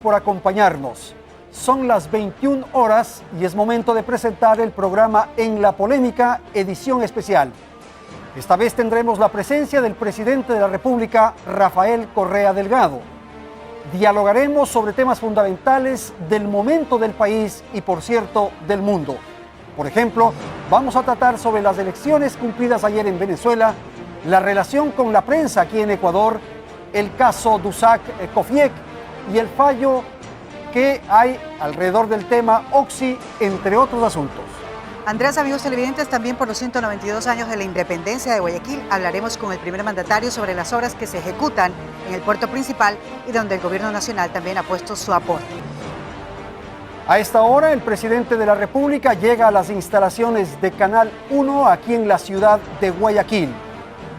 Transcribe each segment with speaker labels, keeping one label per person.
Speaker 1: por acompañarnos. Son las 21 horas y es momento de presentar el programa En la Polémica, edición especial. Esta vez tendremos la presencia del presidente de la República, Rafael Correa Delgado. Dialogaremos sobre temas fundamentales del momento del país y, por cierto, del mundo. Por ejemplo, vamos a tratar sobre las elecciones cumplidas ayer en Venezuela, la relación con la prensa aquí en Ecuador, el caso Dusac Kofiek y el fallo que hay alrededor del tema Oxy, entre otros asuntos.
Speaker 2: Andrés, amigos televidentes, también por los 192 años de la independencia de Guayaquil, hablaremos con el primer mandatario sobre las obras que se ejecutan en el puerto principal y donde el gobierno nacional también ha puesto su aporte.
Speaker 1: A esta hora, el presidente de la República llega a las instalaciones de Canal 1 aquí en la ciudad de Guayaquil.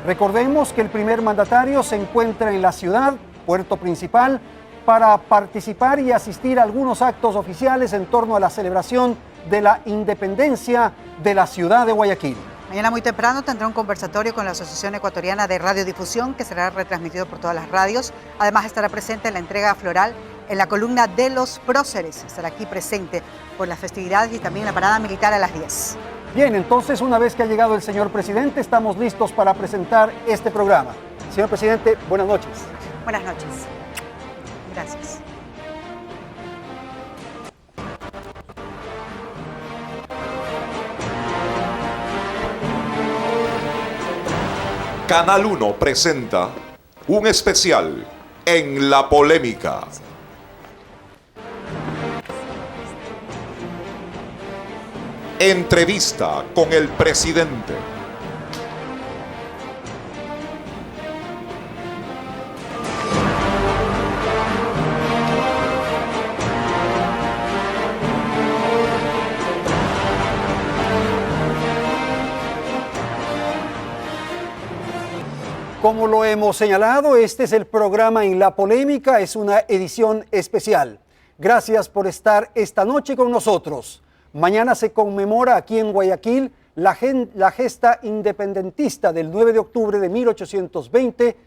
Speaker 1: Recordemos que el primer mandatario se encuentra en la ciudad, puerto principal, para participar y asistir a algunos actos oficiales en torno a la celebración de la independencia de la ciudad de Guayaquil.
Speaker 2: Mañana muy temprano tendrá un conversatorio con la Asociación Ecuatoriana de Radiodifusión que será retransmitido por todas las radios. Además estará presente en la entrega floral en la columna de los próceres. Estará aquí presente por las festividades y también la parada militar a las 10.
Speaker 1: Bien, entonces una vez que ha llegado el señor presidente, estamos listos para presentar este programa. Señor presidente, buenas noches.
Speaker 2: Buenas noches. Gracias.
Speaker 3: Canal 1 presenta un especial En la Polémica. Entrevista con el presidente.
Speaker 1: Como lo hemos señalado, este es el programa En la Polémica, es una edición especial. Gracias por estar esta noche con nosotros. Mañana se conmemora aquí en Guayaquil la gesta independentista del 9 de octubre de 1820,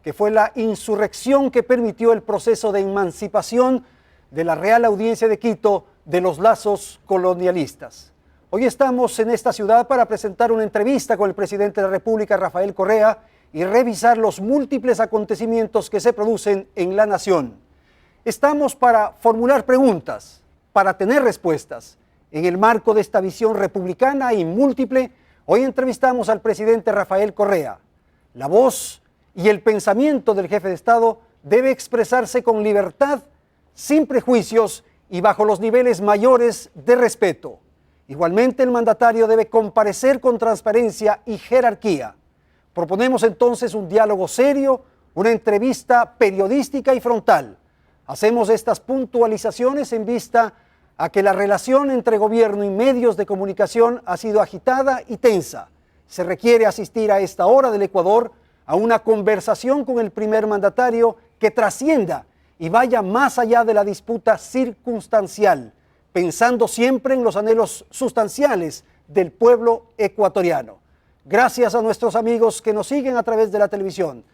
Speaker 1: que fue la insurrección que permitió el proceso de emancipación de la Real Audiencia de Quito de los lazos colonialistas. Hoy estamos en esta ciudad para presentar una entrevista con el presidente de la República, Rafael Correa, y revisar los múltiples acontecimientos que se producen en la nación. Estamos para formular preguntas, para tener respuestas. En el marco de esta visión republicana y múltiple, hoy entrevistamos al presidente Rafael Correa. La voz y el pensamiento del jefe de Estado debe expresarse con libertad, sin prejuicios y bajo los niveles mayores de respeto. Igualmente, el mandatario debe comparecer con transparencia y jerarquía. Proponemos entonces un diálogo serio, una entrevista periodística y frontal. Hacemos estas puntualizaciones en vista a que la relación entre gobierno y medios de comunicación ha sido agitada y tensa. Se requiere asistir a esta hora del Ecuador a una conversación con el primer mandatario que trascienda y vaya más allá de la disputa circunstancial, pensando siempre en los anhelos sustanciales del pueblo ecuatoriano. Gracias a nuestros amigos que nos siguen a través de la televisión.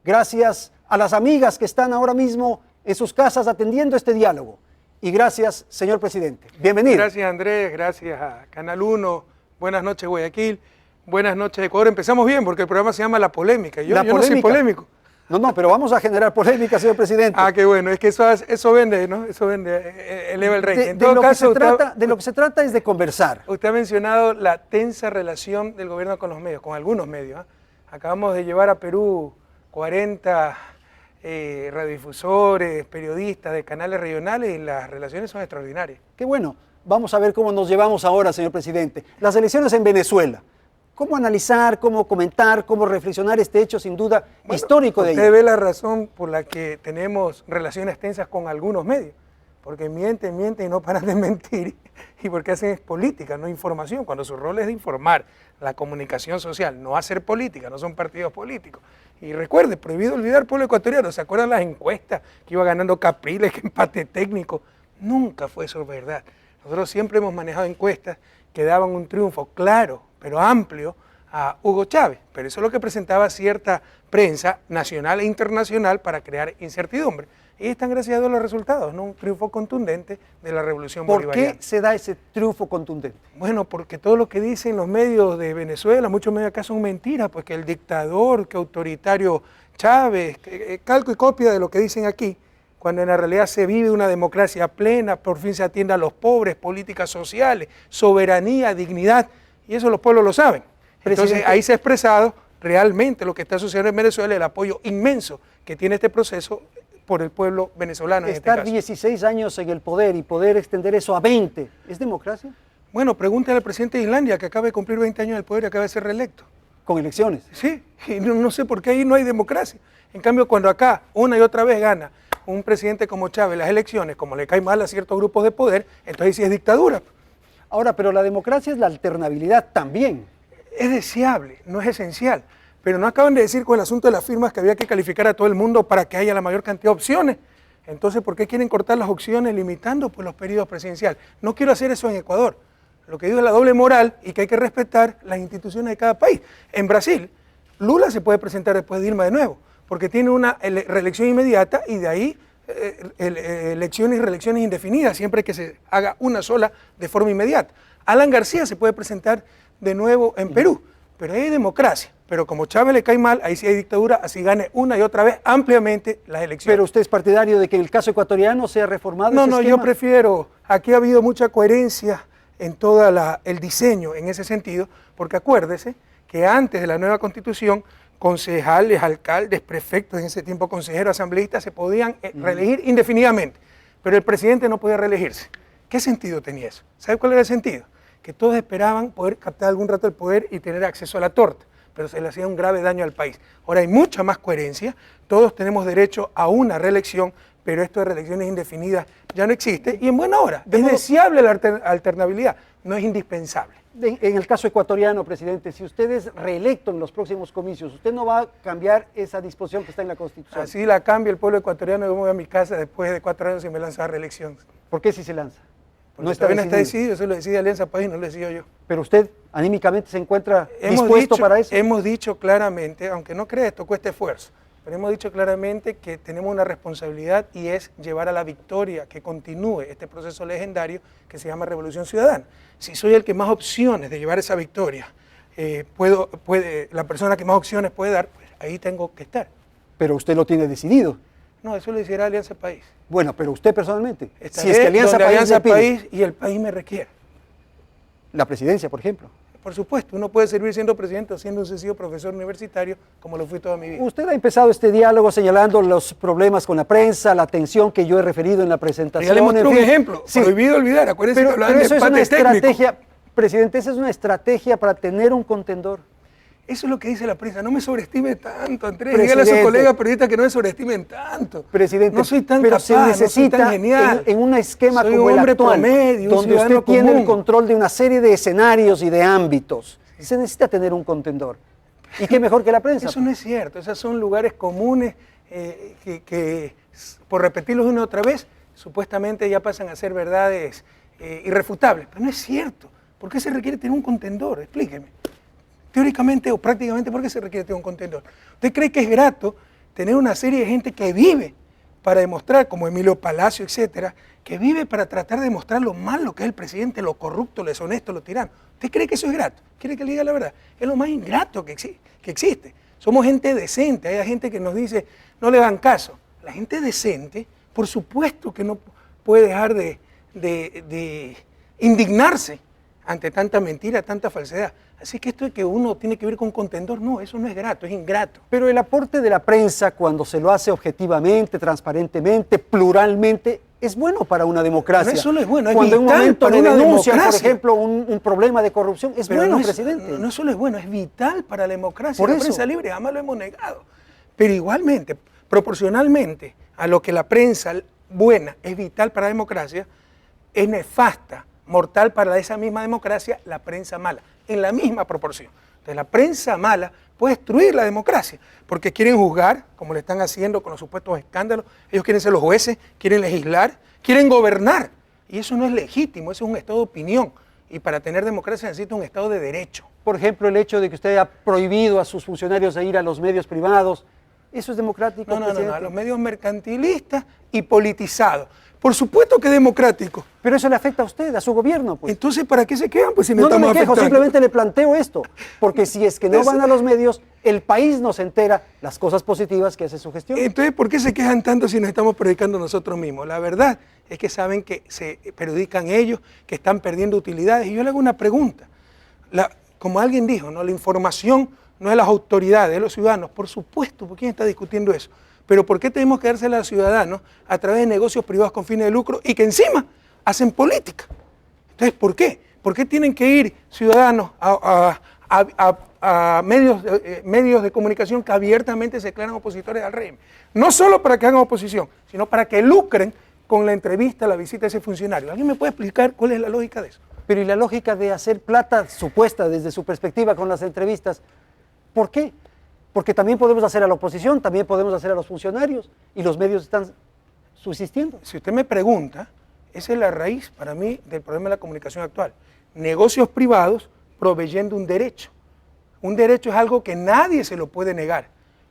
Speaker 1: Gracias a las amigas que están ahora mismo en sus casas atendiendo este diálogo. Y gracias, señor presidente. Bienvenido.
Speaker 4: Gracias, Andrés. Gracias a Canal 1. Buenas noches, Guayaquil. Buenas noches, Ecuador. Empezamos bien porque el programa se llama La Polémica. Yo no soy polémico.
Speaker 1: No, pero vamos a generar polémica, señor presidente.
Speaker 4: Ah, qué bueno. Es que eso vende, ¿no? Eso vende, eleva el rating. En todo caso,
Speaker 1: de lo que se trata es de conversar.
Speaker 4: Usted ha mencionado la tensa relación del gobierno con los medios, con algunos medios, ¿eh? Acabamos de llevar a Perú 40 radiodifusores, periodistas de canales regionales y las relaciones son extraordinarias.
Speaker 1: Qué bueno. Vamos a ver cómo nos llevamos ahora, señor presidente. Las elecciones en Venezuela. ¿Cómo analizar, cómo comentar, cómo reflexionar este hecho sin duda histórico de ello?
Speaker 4: Usted ve la razón por la que tenemos relaciones tensas con algunos medios, porque mienten y no paran de mentir, y porque hacen política, no información, cuando su rol es de informar, la comunicación social, no hacer política, no son partidos políticos. Y recuerde, prohibido olvidar pueblo ecuatoriano, ¿se acuerdan las encuestas que iba ganando Capriles, que empate técnico? Nunca fue eso verdad. Nosotros siempre hemos manejado encuestas que daban un triunfo claro, pero amplio, a Hugo Chávez, pero eso es lo que presentaba cierta prensa nacional e internacional para crear incertidumbre. Y están gracias a Dios los resultados, ¿no? Un triunfo contundente de la revolución
Speaker 1: ¿Por
Speaker 4: bolivariana.
Speaker 1: qué se da ese triunfo contundente?
Speaker 4: Bueno, porque todo lo que dicen los medios de Venezuela, muchos medios acá son mentiras, pues que el dictador, que autoritario Chávez, calco y copia de lo que dicen aquí, cuando en la realidad se vive una democracia plena, por fin se atiende a los pobres, políticas sociales, soberanía, dignidad, y eso los pueblos lo saben. Entonces ahí se ha expresado realmente lo que está sucediendo en Venezuela, el apoyo inmenso que tiene este proceso por el pueblo venezolano.
Speaker 1: Estar 16 años en el poder y poder extender eso a 20, ¿es democracia?
Speaker 4: Bueno, pregúntale al presidente de Islandia, que acaba de cumplir 20 años en el poder y acaba de ser reelecto.
Speaker 1: Con elecciones.
Speaker 4: Sí, y no sé por qué ahí no hay democracia. En cambio, cuando acá una y otra vez gana un presidente como Chávez las elecciones, como le cae mal a ciertos grupos de poder, entonces sí es dictadura.
Speaker 1: Ahora, pero la democracia es la alternabilidad también.
Speaker 4: Es deseable, no es esencial. Pero no acaban de decir con el asunto de las firmas que había que calificar a todo el mundo para que haya la mayor cantidad de opciones. Entonces, ¿por qué quieren cortar las opciones limitando pues, los periodos presidenciales? No quiero hacer eso en Ecuador. Lo que digo es la doble moral y que hay que respetar las instituciones de cada país. En Brasil, Lula se puede presentar después de Dilma de nuevo, porque tiene una reelección inmediata y de ahí elecciones y reelecciones indefinidas, siempre que se haga una sola de forma inmediata. Alan García se puede presentar de nuevo en Perú, pero ahí hay democracia. Pero como Chávez le cae mal, ahí sí hay dictadura, así gane una y otra vez ampliamente las elecciones.
Speaker 1: ¿Pero usted es partidario de que en el caso ecuatoriano sea reformado ese
Speaker 4: No,
Speaker 1: esquema?
Speaker 4: yo prefiero, aquí ha habido mucha coherencia en todo el diseño en ese sentido, porque acuérdese que antes de la nueva constitución, concejales, alcaldes, prefectos, en ese tiempo consejeros, asambleístas, se podían reelegir indefinidamente, pero el presidente no podía reelegirse. ¿Qué sentido tenía eso? ¿Sabe cuál era el sentido? Que todos esperaban poder captar algún rato el poder y tener acceso a la torta, pero se le hacía un grave daño al país. Ahora hay mucha más coherencia, todos tenemos derecho a una reelección, pero esto de reelecciones indefinidas ya no existe y en buena hora. Es deseable la alternabilidad, no es indispensable.
Speaker 1: En el caso ecuatoriano, presidente, si usted es reelecto en los próximos comicios, ¿usted no va a cambiar esa disposición que está en la Constitución?
Speaker 4: Así la cambia el pueblo ecuatoriano, yo me voy a mi casa después de 4 años y me lanzo a reelección.
Speaker 1: ¿Por qué si se lanza?
Speaker 4: Porque todavía no está decidido, eso lo decide Alianza País, no lo decido yo.
Speaker 1: Pero usted anímicamente se encuentra dispuesto para eso.
Speaker 4: Hemos dicho claramente, aunque no crea esto cuesta esfuerzo, pero hemos dicho claramente que tenemos una responsabilidad y es llevar a la victoria, que continúe este proceso legendario que se llama Revolución Ciudadana. Si soy el que más opciones de llevar esa victoria, la persona que más opciones puede dar, pues ahí tengo que estar.
Speaker 1: Pero usted lo tiene decidido.
Speaker 4: No, eso lo decidirá Alianza País.
Speaker 1: Bueno, pero usted personalmente,
Speaker 4: si es que Alianza País y el país me requiere.
Speaker 1: La presidencia, por ejemplo.
Speaker 4: Por supuesto, uno puede servir siendo presidente o siendo un sencillo profesor universitario, como lo fui toda mi vida.
Speaker 1: Usted ha empezado este diálogo señalando los problemas con la prensa, la tensión que yo he referido en la presentación.
Speaker 4: Ya le mostré un ejemplo, sí. Prohibido olvidar, acuérdense que hablaban de empate técnico.
Speaker 1: Estrategia, presidente, esa es una estrategia para tener un contendor.
Speaker 4: Eso es lo que dice la prensa, no me sobreestime tanto, Andrés, dígale a sus colegas periodistas que no me sobreestimen tanto.
Speaker 1: Presidente,
Speaker 4: no soy tan
Speaker 1: pero
Speaker 4: capaz,
Speaker 1: se necesita
Speaker 4: no soy tan genial.
Speaker 1: En un esquema
Speaker 4: soy
Speaker 1: como
Speaker 4: un
Speaker 1: el
Speaker 4: hombre
Speaker 1: actual,
Speaker 4: promedio,
Speaker 1: donde usted tiene
Speaker 4: común.
Speaker 1: el control de una serie de escenarios y de ámbitos. Se necesita tener un contendor. ¿Y qué mejor que la prensa?
Speaker 4: Eso no es cierto, esos son lugares comunes que, por repetirlos una y otra vez, supuestamente ya pasan a ser verdades irrefutables. Pero no es cierto. ¿Por qué se requiere tener un contendor? Explíqueme. Teóricamente o prácticamente, ¿por qué se requiere tener un contendor? ¿Usted cree que es grato tener una serie de gente que vive para demostrar, como Emilio Palacio, etcétera, que vive para tratar de demostrar lo malo que es el presidente, lo corrupto, lo deshonesto, lo tirano? ¿Usted cree que eso es grato? ¿Quiere que le diga la verdad? Es lo más ingrato que existe. Somos gente decente, hay gente que nos dice, no le dan caso. La gente decente, por supuesto que no puede dejar de indignarse ante tanta mentira, tanta falsedad. Así que esto de que uno tiene que ver con contendor, no, eso no es grato, es ingrato.
Speaker 1: Pero el aporte de la prensa, cuando se lo hace objetivamente, transparentemente, pluralmente, es bueno para una democracia.
Speaker 4: No solo es bueno, es
Speaker 1: cuando en un
Speaker 4: vital
Speaker 1: momento
Speaker 4: para
Speaker 1: de
Speaker 4: una
Speaker 1: denuncia, por
Speaker 4: democracia.
Speaker 1: ejemplo, un problema de corrupción, es
Speaker 4: Pero
Speaker 1: bueno,
Speaker 4: no
Speaker 1: presidente.
Speaker 4: No solo es bueno, es vital para la democracia.
Speaker 1: Por
Speaker 4: la
Speaker 1: eso.
Speaker 4: prensa libre, jamás lo hemos negado. Pero igualmente, proporcionalmente a lo que la prensa buena es vital para la democracia, es nefasta, mortal para esa misma democracia, la prensa mala, en la misma proporción. Entonces la prensa mala puede destruir la democracia, porque quieren juzgar, como le están haciendo con los supuestos escándalos, ellos quieren ser los jueces, quieren legislar, quieren gobernar, y eso no es legítimo, eso es un estado de opinión, y para tener democracia necesita un estado de derecho.
Speaker 1: Por ejemplo, el hecho de que usted haya prohibido a sus funcionarios de ir a los medios privados, ¿Eso es democrático,
Speaker 4: No,
Speaker 1: presidente?
Speaker 4: a los medios mercantilistas y politizados. Por supuesto que es democrático.
Speaker 1: Pero eso le afecta a usted, a su gobierno, pues.
Speaker 4: Entonces, ¿para qué se quejan? Pues si
Speaker 1: No, no
Speaker 4: estamos
Speaker 1: me quejo,
Speaker 4: afectando.
Speaker 1: simplemente le planteo esto. Porque si es que no van a los medios, el país no se entera las cosas positivas que hace su gestión.
Speaker 4: Entonces, ¿por qué se quejan tanto si nos estamos predicando nosotros mismos? La verdad es que saben que se perjudican ellos, que están perdiendo utilidades. Y yo le hago una pregunta. Como alguien dijo, ¿no? La información no es de las autoridades, de los ciudadanos. Por supuesto, ¿por quién está discutiendo eso? Pero ¿por qué tenemos que dársela a los ciudadanos a través de negocios privados con fines de lucro y que encima hacen política? Entonces, ¿por qué? ¿Por qué tienen que ir ciudadanos a medios de comunicación que abiertamente se declaran opositores al régimen? No solo para que hagan oposición, sino para que lucren con la entrevista, la visita de ese funcionario. ¿Alguien me puede explicar cuál es la lógica de eso?
Speaker 1: Pero ¿y la lógica de hacer plata supuesta desde su perspectiva con las entrevistas? ¿Por qué? Porque también podemos hacer a la oposición, también podemos hacer a los funcionarios y los medios están subsistiendo.
Speaker 4: Si usted me pregunta, esa es la raíz para mí del problema de la comunicación actual. Negocios privados proveyendo un derecho. Un derecho es algo que nadie se lo puede negar,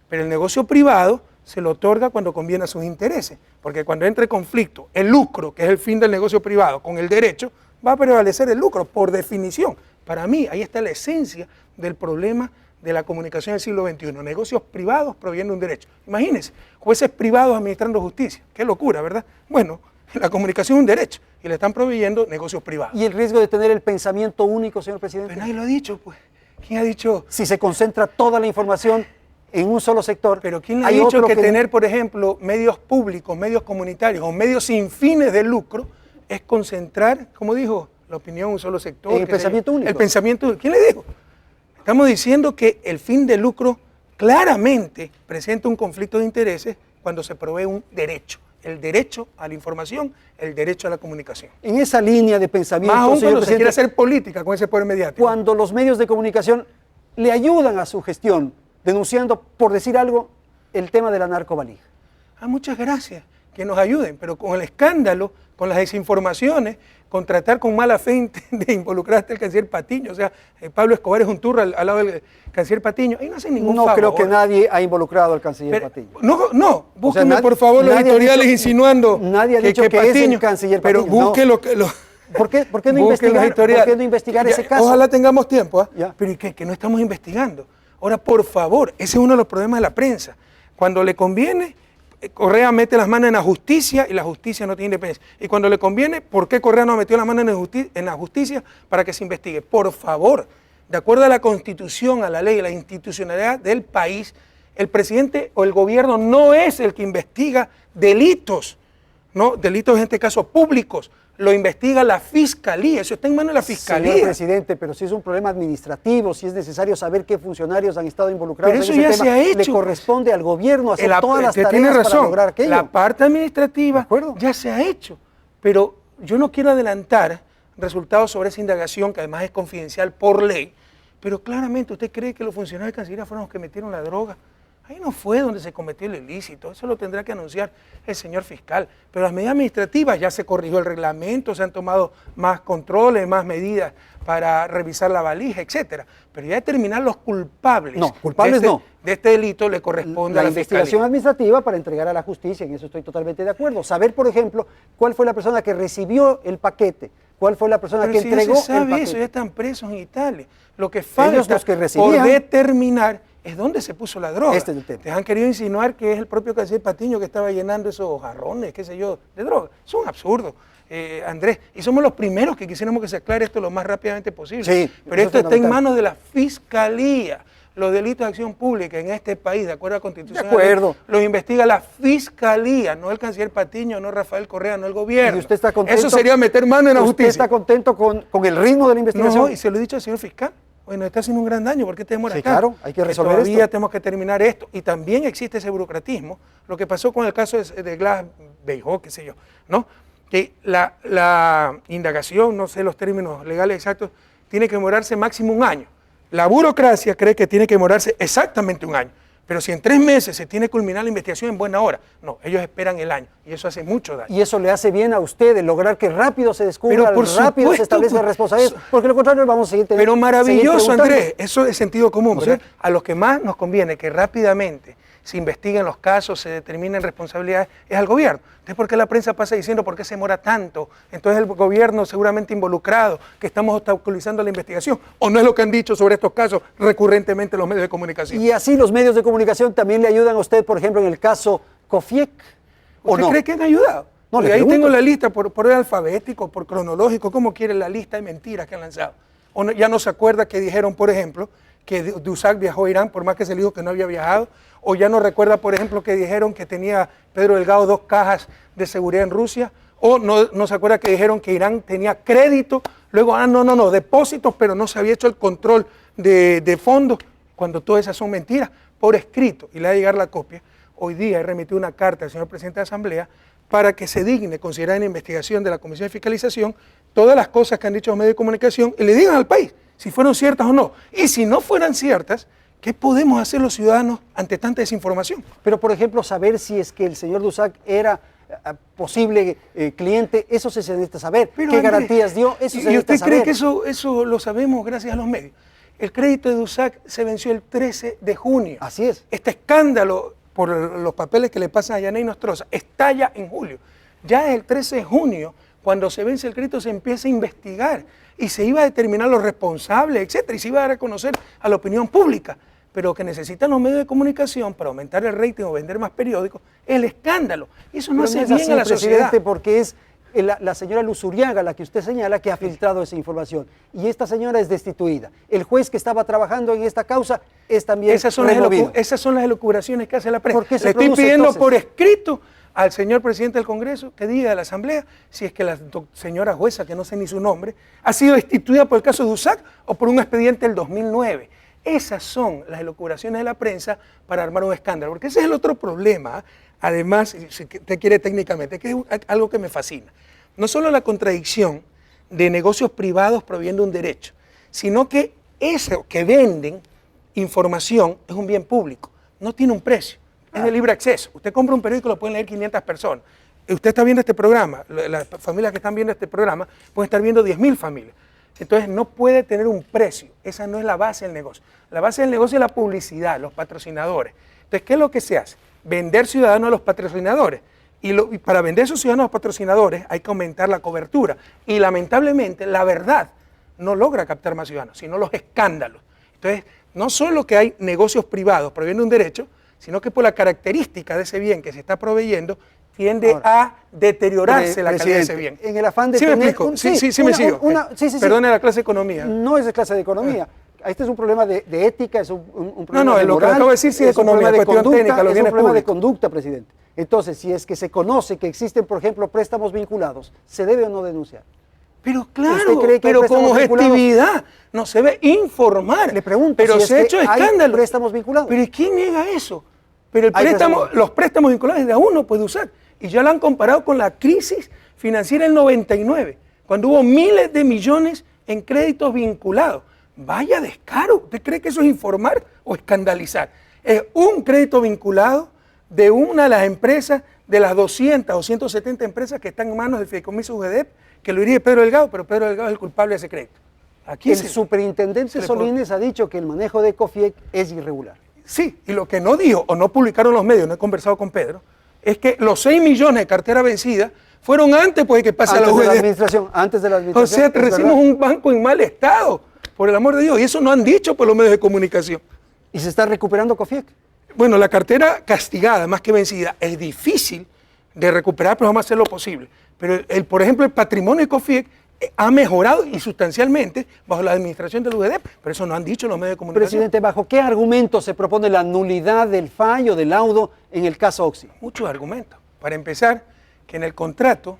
Speaker 4: pero el negocio privado se lo otorga cuando conviene a sus intereses, porque cuando entre conflicto el lucro, que es el fin del negocio privado, con el derecho, va a prevalecer el lucro, por definición. Para mí, ahí está la esencia del problema de la comunicación del siglo XXI. Negocios privados proveyendo un derecho. Imagínense, jueces privados administrando justicia. Qué locura, ¿verdad? Bueno, la comunicación es un derecho y le están proveyendo negocios privados.
Speaker 1: ¿Y el riesgo de tener el pensamiento único, señor presidente?
Speaker 4: Pero nadie lo ha dicho, pues. ¿Quién ha dicho?
Speaker 1: Si se concentra toda la información en un solo sector.
Speaker 4: Pero ¿quién le ha dicho que tener, por ejemplo, medios públicos, medios comunitarios o medios sin fines de lucro es concentrar, como dijo, la opinión en un solo sector?
Speaker 1: El pensamiento único.
Speaker 4: El pensamiento único. ¿Quién le dijo? Estamos diciendo que el fin de lucro claramente presenta un conflicto de intereses cuando se provee un derecho. El derecho a la información, el derecho a la comunicación.
Speaker 1: En esa línea de pensamiento,
Speaker 4: Más aún
Speaker 1: señor
Speaker 4: cuando se quiere
Speaker 1: presidente,
Speaker 4: hacer política con ese poder mediático.
Speaker 1: cuando los medios de comunicación le ayudan a su gestión, denunciando, por decir algo, el tema de la narcovalija.
Speaker 4: Muchas gracias, que nos ayuden, pero con el escándalo, con las desinformaciones, con tratar con mala fe de involucrarte al canciller Patiño. O sea, Pablo Escobar es un turro al lado del canciller Patiño. Ahí no hace ningún favor.
Speaker 1: No creo que nadie ha involucrado al canciller Patiño.
Speaker 4: No, búsquenme
Speaker 1: O sea,
Speaker 4: por favor los editoriales insinuando
Speaker 1: nadie ha dicho que es el canciller Patiño.
Speaker 4: Pero búsquenlo.
Speaker 1: ¿Por qué no investigar ese caso?
Speaker 4: Ojalá tengamos tiempo,
Speaker 1: Ya.
Speaker 4: Pero ¿y qué? Que no estamos investigando. Ahora, por favor, ese es uno de los problemas de la prensa. Cuando le conviene, Correa mete las manos en la justicia y la justicia no tiene independencia. Y cuando le conviene, ¿por qué Correa no metió las manos en la justicia para que se investigue? Por favor, de acuerdo a la Constitución, a la ley, a la institucionalidad del país, el presidente o el gobierno no es el que investiga delitos, ¿no? Delitos en este caso públicos. Lo investiga la Fiscalía, eso está en manos de la Fiscalía.
Speaker 1: Señor presidente, pero si es un problema administrativo, si es necesario saber qué funcionarios han estado involucrados
Speaker 4: Pero eso
Speaker 1: en ese
Speaker 4: ya
Speaker 1: tema,
Speaker 4: se ha hecho.
Speaker 1: le corresponde al gobierno hacer todas las
Speaker 4: tiene
Speaker 1: tareas
Speaker 4: razón,
Speaker 1: para lograr aquello.
Speaker 4: la parte administrativa
Speaker 1: ¿De acuerdo?
Speaker 4: ya se ha hecho, pero yo no quiero adelantar resultados sobre esa indagación, que además es confidencial por ley, pero claramente usted cree que los funcionarios de Cancillería fueron los que metieron la droga. Ahí no fue donde se cometió el ilícito, eso lo tendrá que anunciar el señor fiscal. Pero las medidas administrativas ya se corrigió el reglamento, se han tomado más controles, más medidas para revisar la valija, etcétera. Pero ya determinar los culpables,
Speaker 1: No, culpables
Speaker 4: de este delito le corresponde a
Speaker 1: la
Speaker 4: la
Speaker 1: investigación
Speaker 4: Fiscalía.
Speaker 1: administrativa para entregar a la justicia, en eso estoy totalmente de acuerdo. Saber, por ejemplo, cuál fue la persona que recibió el paquete, cuál fue la persona
Speaker 4: Pero
Speaker 1: que
Speaker 4: si
Speaker 1: entregó
Speaker 4: ya se sabe
Speaker 1: el paquete.
Speaker 4: eso, ya están presos en Italia. Lo que
Speaker 1: Ellos
Speaker 4: falta
Speaker 1: los que
Speaker 4: por
Speaker 1: recibían.
Speaker 4: determinar es dónde se puso la droga.
Speaker 1: Este es el tema.
Speaker 4: Te han querido insinuar que es el propio canciller Patiño que estaba llenando esos jarrones, qué sé yo, de droga. Es un absurdo, Andrés. Y somos los primeros que quisiéramos que se aclare esto lo más rápidamente posible.
Speaker 1: Sí,
Speaker 4: pero
Speaker 1: eso
Speaker 4: esto
Speaker 1: es
Speaker 4: está en
Speaker 1: fundamental.
Speaker 4: manos de la Fiscalía. Los delitos de acción pública en este país, de acuerdo a la Constitución,
Speaker 1: De acuerdo.
Speaker 4: los investiga la Fiscalía, no el canciller Patiño, no Rafael Correa, no el gobierno.
Speaker 1: ¿Y usted está contento?
Speaker 4: Eso sería meter mano en la
Speaker 1: ¿Usted
Speaker 4: justicia.
Speaker 1: está contento con el ritmo de la investigación?
Speaker 4: No, y se lo he dicho al señor fiscal. Oye, nos está haciendo un gran daño, ¿por qué te demora
Speaker 1: Sí,
Speaker 4: acá?
Speaker 1: claro, hay que resolver
Speaker 4: todavía
Speaker 1: esto.
Speaker 4: tenemos que terminar esto. Y también existe ese burocratismo, lo que pasó con el caso de Glass Beijó, qué sé yo, ¿no? Que la indagación, no sé los términos legales exactos, tiene que demorarse máximo un año. La burocracia cree que tiene que demorarse exactamente un año. Pero si en 3 meses se tiene que culminar la investigación en buena hora, no, ellos esperan el año y eso hace mucho daño.
Speaker 1: Y eso le hace bien a usted de lograr que rápido se descubra,
Speaker 4: Pero por
Speaker 1: rápido se
Speaker 4: supuesto,
Speaker 1: establezca
Speaker 4: pues,
Speaker 1: responsabilidades, porque lo contrario vamos a seguir teniendo.
Speaker 4: Pero maravilloso,
Speaker 1: seguir preguntando.
Speaker 4: Andrés, eso es sentido común,
Speaker 1: ¿No es
Speaker 4: ¿verdad?
Speaker 1: cierto?
Speaker 4: A los que más nos conviene que rápidamente se investiguen los casos, se determinen responsabilidades, es al gobierno. Entonces, ¿por qué la prensa pasa diciendo por qué se demora tanto? Entonces el gobierno seguramente involucrado, que estamos obstaculizando la investigación, o no es lo que han dicho sobre estos casos recurrentemente los medios de comunicación.
Speaker 1: Y así los medios de comunicación también le ayudan a usted, por ejemplo, en el caso Cofiec, ¿o
Speaker 4: ¿Usted
Speaker 1: no?
Speaker 4: cree que han ayudado?
Speaker 1: No,
Speaker 4: Porque
Speaker 1: le
Speaker 4: ahí
Speaker 1: pregunto.
Speaker 4: tengo la lista por orden alfabético, por cronológico, ¿cómo quiere la lista de mentiras que han lanzado? O no, ya no se acuerda que dijeron, por ejemplo, que Dusac viajó a Irán, por más que se le dijo que no había viajado, o ya no recuerda, por ejemplo, que dijeron que tenía Pedro Delgado 2 cajas de seguridad en Rusia, o no se acuerda que dijeron que Irán tenía crédito, luego, no, depósitos, pero no se había hecho el control de fondos, cuando todas esas son mentiras, por escrito, y le va a llegar la copia. Hoy día he remitido una carta al señor presidente de la Asamblea para que se digne considerar en investigación de la Comisión de Fiscalización todas las cosas que han dicho los medios de comunicación y le digan al país si fueron ciertas o no. Y si no fueran ciertas, ¿qué podemos hacer los ciudadanos ante tanta desinformación?
Speaker 1: Pero, por ejemplo, saber si es que el señor Dusac era posible cliente, eso se necesita saber.
Speaker 4: Pero,
Speaker 1: ¿Qué
Speaker 4: Andrés,
Speaker 1: garantías dio? Eso se
Speaker 4: ¿y
Speaker 1: necesita
Speaker 4: usted
Speaker 1: saber.
Speaker 4: cree que eso lo sabemos gracias a los medios? El crédito de Dusac se venció el 13 de junio.
Speaker 1: Así es.
Speaker 4: Este escándalo por los papeles que le pasan a Yaney Nostroza estalla en julio. Ya el 13 de junio, cuando se vence el crédito, se empieza a investigar y se iba a determinar los responsables, etcétera, y se iba a dar a conocer a la opinión pública. Pero lo que necesitan los medios de comunicación para aumentar el rating o vender más periódicos es el escándalo. Y eso no
Speaker 1: Pero
Speaker 4: hace
Speaker 1: es
Speaker 4: bien
Speaker 1: así,
Speaker 4: a la sociedad.
Speaker 1: presidente, porque es la señora Luzuriaga, la que usted señala, que ha filtrado esa información. Y esta señora es destituida. El juez que estaba trabajando en esta causa es también
Speaker 4: Esas son las elucubraciones que hace la prensa.
Speaker 1: ¿Por qué se
Speaker 4: Le estoy
Speaker 1: produce,
Speaker 4: pidiendo
Speaker 1: entonces?
Speaker 4: por escrito al señor presidente del Congreso que diga a la Asamblea si es que la señora jueza, que no sé ni su nombre, ha sido destituida por el caso de Dusac o por un expediente del 2009. Esas son las elucubraciones de la prensa para armar un escándalo, porque ese es el otro problema. Además, si usted quiere técnicamente, que es algo que me fascina. No solo la contradicción de negocios privados prohibiendo un derecho, sino que eso que venden información es un bien público, no tiene un precio, es de libre acceso. Usted compra un periódico, lo pueden leer 500 personas. Usted está viendo este programa, las familias que están viendo este programa pueden estar viendo 10.000 familias. Entonces no puede tener un precio, esa no es la base del negocio. La base del negocio es la publicidad, los patrocinadores. Entonces, ¿qué es lo que se hace? Vender ciudadanos a los patrocinadores. Y para vender esos ciudadanos a los patrocinadores hay que aumentar la cobertura. Y lamentablemente la verdad no logra captar más ciudadanos, sino los escándalos. Entonces, no solo que hay negocios privados prohibiendo un derecho, sino que por la característica de ese bien que se está proveyendo, tiende a deteriorarse la calidad de ese bien.
Speaker 1: En el afán de
Speaker 4: ¿Sí
Speaker 1: tener...
Speaker 4: me explico? Sí, me sigo. Perdone la clase de economía.
Speaker 1: No es de clase de economía. Este es un problema de ética, es un problema de
Speaker 4: lo que
Speaker 1: moral,
Speaker 4: acabo de decir sí es
Speaker 1: un
Speaker 4: economía,
Speaker 1: problema de
Speaker 4: cuestión
Speaker 1: conducta,
Speaker 4: técnica, los
Speaker 1: es un
Speaker 4: bienes
Speaker 1: problema de
Speaker 4: públicos.
Speaker 1: conducta, presidente. Entonces, si es que se conoce que existen, por ejemplo, préstamos vinculados, ¿se debe o no denunciar?
Speaker 4: Pero claro,
Speaker 1: ¿Usted cree que hay
Speaker 4: pero con
Speaker 1: préstamos vinculados?
Speaker 4: objetividad, no se ve informar.
Speaker 1: Le pregunto,
Speaker 4: pero
Speaker 1: si
Speaker 4: se ha
Speaker 1: es
Speaker 4: hecho
Speaker 1: que hay
Speaker 4: escándalo.
Speaker 1: préstamos vinculados.
Speaker 4: Pero ¿y quién niega eso? Pero
Speaker 1: Hay préstamos.
Speaker 4: los préstamos vinculados desde a uno puede usar. Y ya lo han comparado con la crisis financiera del 99, cuando hubo miles de millones en créditos vinculados. Vaya descaro. ¿Usted cree que eso es informar o escandalizar? Es un crédito vinculado de una de las empresas, de las 200 o 170 empresas que están en manos del fideicomiso UGEDEP, que lo dirige Pedro Delgado, pero Pedro Delgado es el culpable de ese crédito. Aquí
Speaker 1: El superintendente Solines ha dicho que el manejo de Cofiec es irregular.
Speaker 4: Sí, y lo que no dijo o no publicaron los medios, no he conversado con Pedro, es que los 6 millones de cartera vencida fueron antes pues, de que pase
Speaker 1: Antes
Speaker 4: la
Speaker 1: de la
Speaker 4: UGEDEP.
Speaker 1: administración, antes de la
Speaker 4: O
Speaker 1: administración.
Speaker 4: sea,
Speaker 1: es
Speaker 4: recibimos
Speaker 1: verdad.
Speaker 4: un banco en mal estado, por el amor de Dios, y eso no han dicho por los medios de comunicación.
Speaker 1: ¿Y se está recuperando Cofiec?
Speaker 4: Bueno, la cartera castigada, más que vencida, es difícil de recuperar, pero vamos a hacer lo posible. Pero, por ejemplo, el patrimonio de Cofiec ha mejorado y sustancialmente bajo la administración del UGEDEP, pero eso no han dicho los medios de comunicación.
Speaker 1: Presidente, ¿bajo qué argumento se propone la nulidad del fallo, del laudo en el caso Oxy?
Speaker 4: Muchos argumentos. Para empezar, que en el contrato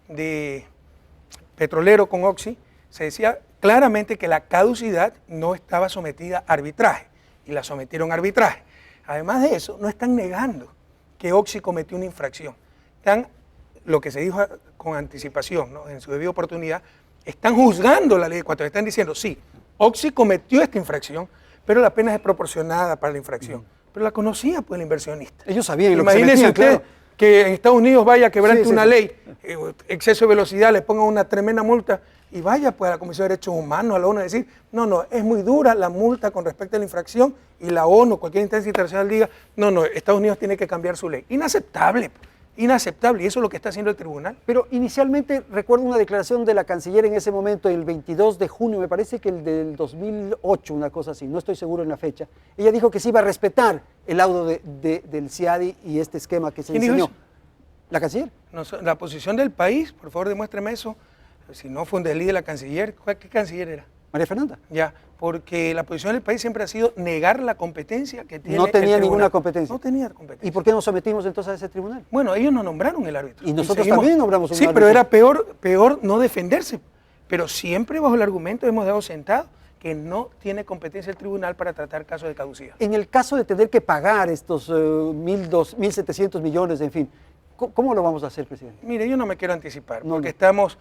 Speaker 4: de petrolero con Oxy se decía claramente que la caducidad no estaba sometida a arbitraje y la sometieron a arbitraje. Además de eso, no están negando que Oxy cometió una infracción. Están, lo que se dijo con anticipación, ¿no? En su debida oportunidad, están juzgando la ley cuando están diciendo, sí, Oxy cometió esta infracción, pero la pena es desproporcionada para la infracción. Pero la conocía pues el inversionista.
Speaker 1: Ellos sabían lo que se
Speaker 4: Imagínense
Speaker 1: metían,
Speaker 4: usted,
Speaker 1: claro.
Speaker 4: que en Estados Unidos vaya, quebrante
Speaker 1: Sí,
Speaker 4: una
Speaker 1: sí.
Speaker 4: ley, exceso de velocidad, le pongan una tremenda multa y vaya pues a la Comisión de Derechos Humanos, a la ONU, a decir, no, es muy dura la multa con respecto a la infracción y la ONU, cualquier instancia internacional diga, no, Estados Unidos tiene que cambiar su ley. Inaceptable, inaceptable, y eso es lo que está haciendo el tribunal.
Speaker 1: Pero inicialmente recuerdo una declaración de la canciller en ese momento, el 22 de junio, me parece que el del 2008, una cosa así, no estoy seguro en la fecha. Ella dijo que se iba a respetar el laudo del CIADI y este esquema que se
Speaker 4: ¿Quién dijo
Speaker 1: enseñó.
Speaker 4: eso?
Speaker 1: ¿La canciller?
Speaker 4: La posición del país, por favor demuéstreme eso, si no fue un desliz de la canciller, ¿qué canciller era?
Speaker 1: María Fernanda.
Speaker 4: Ya, porque la posición del país siempre ha sido negar la competencia que tiene
Speaker 1: No tenía
Speaker 4: el
Speaker 1: ninguna
Speaker 4: tribunal.
Speaker 1: competencia.
Speaker 4: No tenía competencia.
Speaker 1: ¿Y por qué nos sometimos entonces a ese tribunal?
Speaker 4: Bueno, ellos no nombraron el árbitro.
Speaker 1: Y nosotros
Speaker 4: seguimos.
Speaker 1: también nombramos un
Speaker 4: Sí,
Speaker 1: árbitro.
Speaker 4: pero era peor no defenderse. Pero siempre bajo el argumento hemos dado sentado que no tiene competencia el tribunal para tratar casos de caducidad.
Speaker 1: En el caso de tener que pagar estos 1.700 millones, en fin, ¿cómo lo vamos a hacer, presidente?
Speaker 4: Mire, yo no me quiero anticipar,
Speaker 1: No,
Speaker 4: porque
Speaker 1: no.
Speaker 4: estamos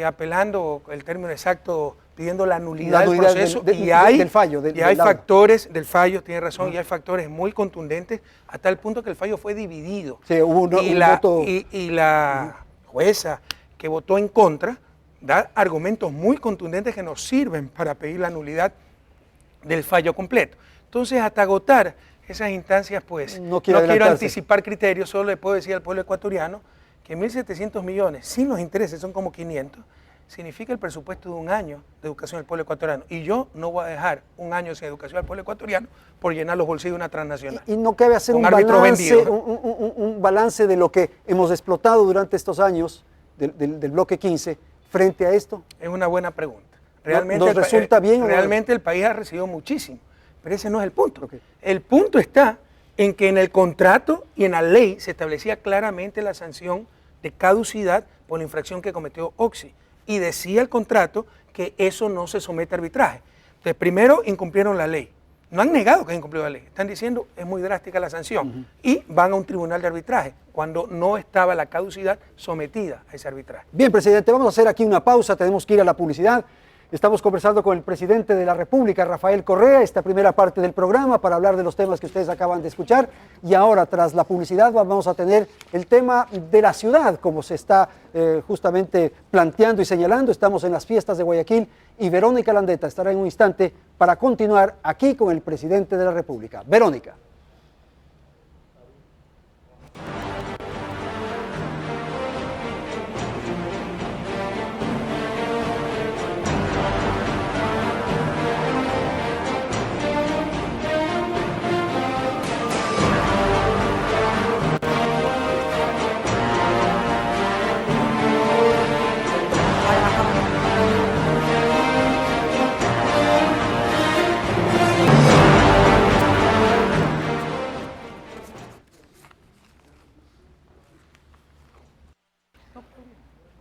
Speaker 4: apelando, el término exacto, pidiendo la nulidad,
Speaker 1: La nulidad
Speaker 4: del proceso
Speaker 1: del fallo,
Speaker 4: y hay
Speaker 1: del laudo.
Speaker 4: factores del fallo, tiene razón, y hay factores muy contundentes, hasta el punto que el fallo fue dividido.
Speaker 1: Sí, hubo un voto.
Speaker 4: Y la jueza que votó en contra da argumentos muy contundentes que nos sirven para pedir la nulidad del fallo completo. Entonces, hasta agotar esas instancias, pues,
Speaker 1: No
Speaker 4: no
Speaker 1: quiero
Speaker 4: quiero
Speaker 1: adelantarse.
Speaker 4: anticipar criterios, solo le puedo decir al pueblo ecuatoriano que 1.700 millones, sin los intereses son como 500, significa el presupuesto de un año de educación del pueblo ecuatoriano. Y yo no voy a dejar un año sin educación al pueblo ecuatoriano por llenar los bolsillos de una transnacional.
Speaker 1: Y no cabe hacer
Speaker 4: Con
Speaker 1: un
Speaker 4: árbitros
Speaker 1: balance,
Speaker 4: vendidos.
Speaker 1: un balance de lo que hemos explotado durante estos años del bloque 15 frente a esto.
Speaker 4: Es una buena pregunta. Realmente,
Speaker 1: ¿Nos resulta bien o no?
Speaker 4: realmente el país ha recibido muchísimo, pero ese no es el punto.
Speaker 1: Ok.
Speaker 4: El punto está en que en el contrato y en la ley se establecía claramente la sanción de caducidad por la infracción que cometió Oxy. Y decía el contrato que eso no se somete a arbitraje. Entonces, primero incumplieron la ley. No han negado que han incumplido la ley. Están diciendo es muy drástica la sanción. Y van a un tribunal de arbitraje cuando no estaba la caducidad sometida a ese arbitraje.
Speaker 1: Bien, presidente, vamos a hacer aquí una pausa, tenemos que ir a la publicidad. Estamos conversando con el presidente de la República, Rafael Correa, esta primera parte del programa para hablar de los temas que ustedes acaban de escuchar. Y ahora, tras la publicidad, vamos a tener el tema de la ciudad, como se está justamente planteando y señalando. Estamos en las fiestas de Guayaquil y Verónica Landeta estará en un instante para continuar aquí con el presidente de la República. Verónica.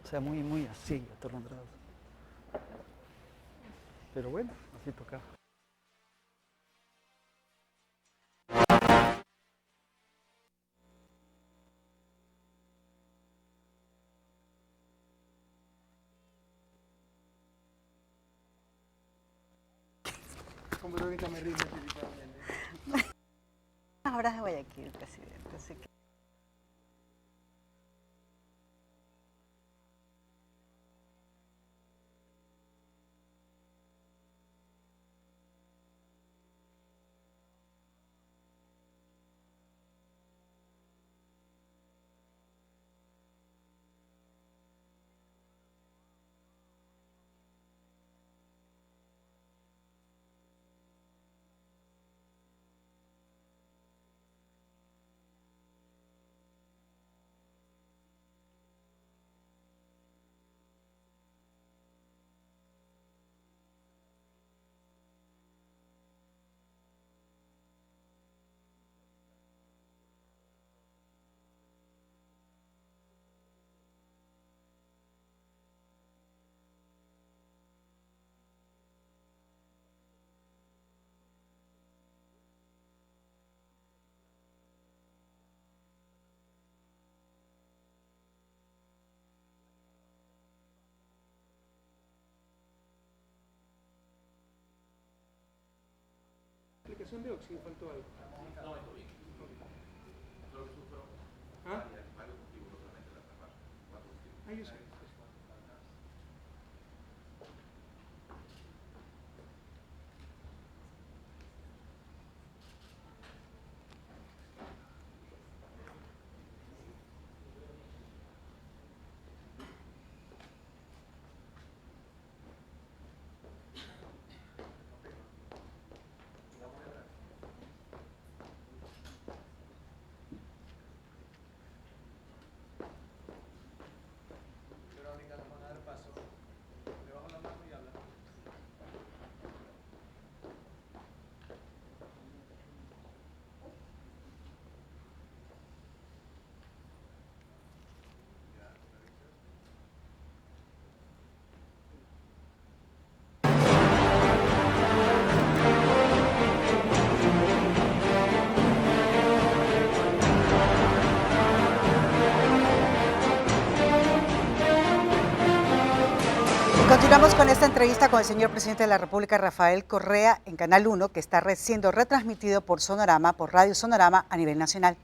Speaker 1: O sea, muy así, atolondrado. Pero bueno, así tocaba.
Speaker 2: Ahora de Guayaquil, presidente. Así que...
Speaker 4: ¿De Oxy faltó algo? ¿Ah?
Speaker 2: Continuamos con esta entrevista con el señor presidente de la República, Rafael Correa, en Canal 1, que está siendo retransmitido por Sonorama, por Radio Sonorama a nivel nacional.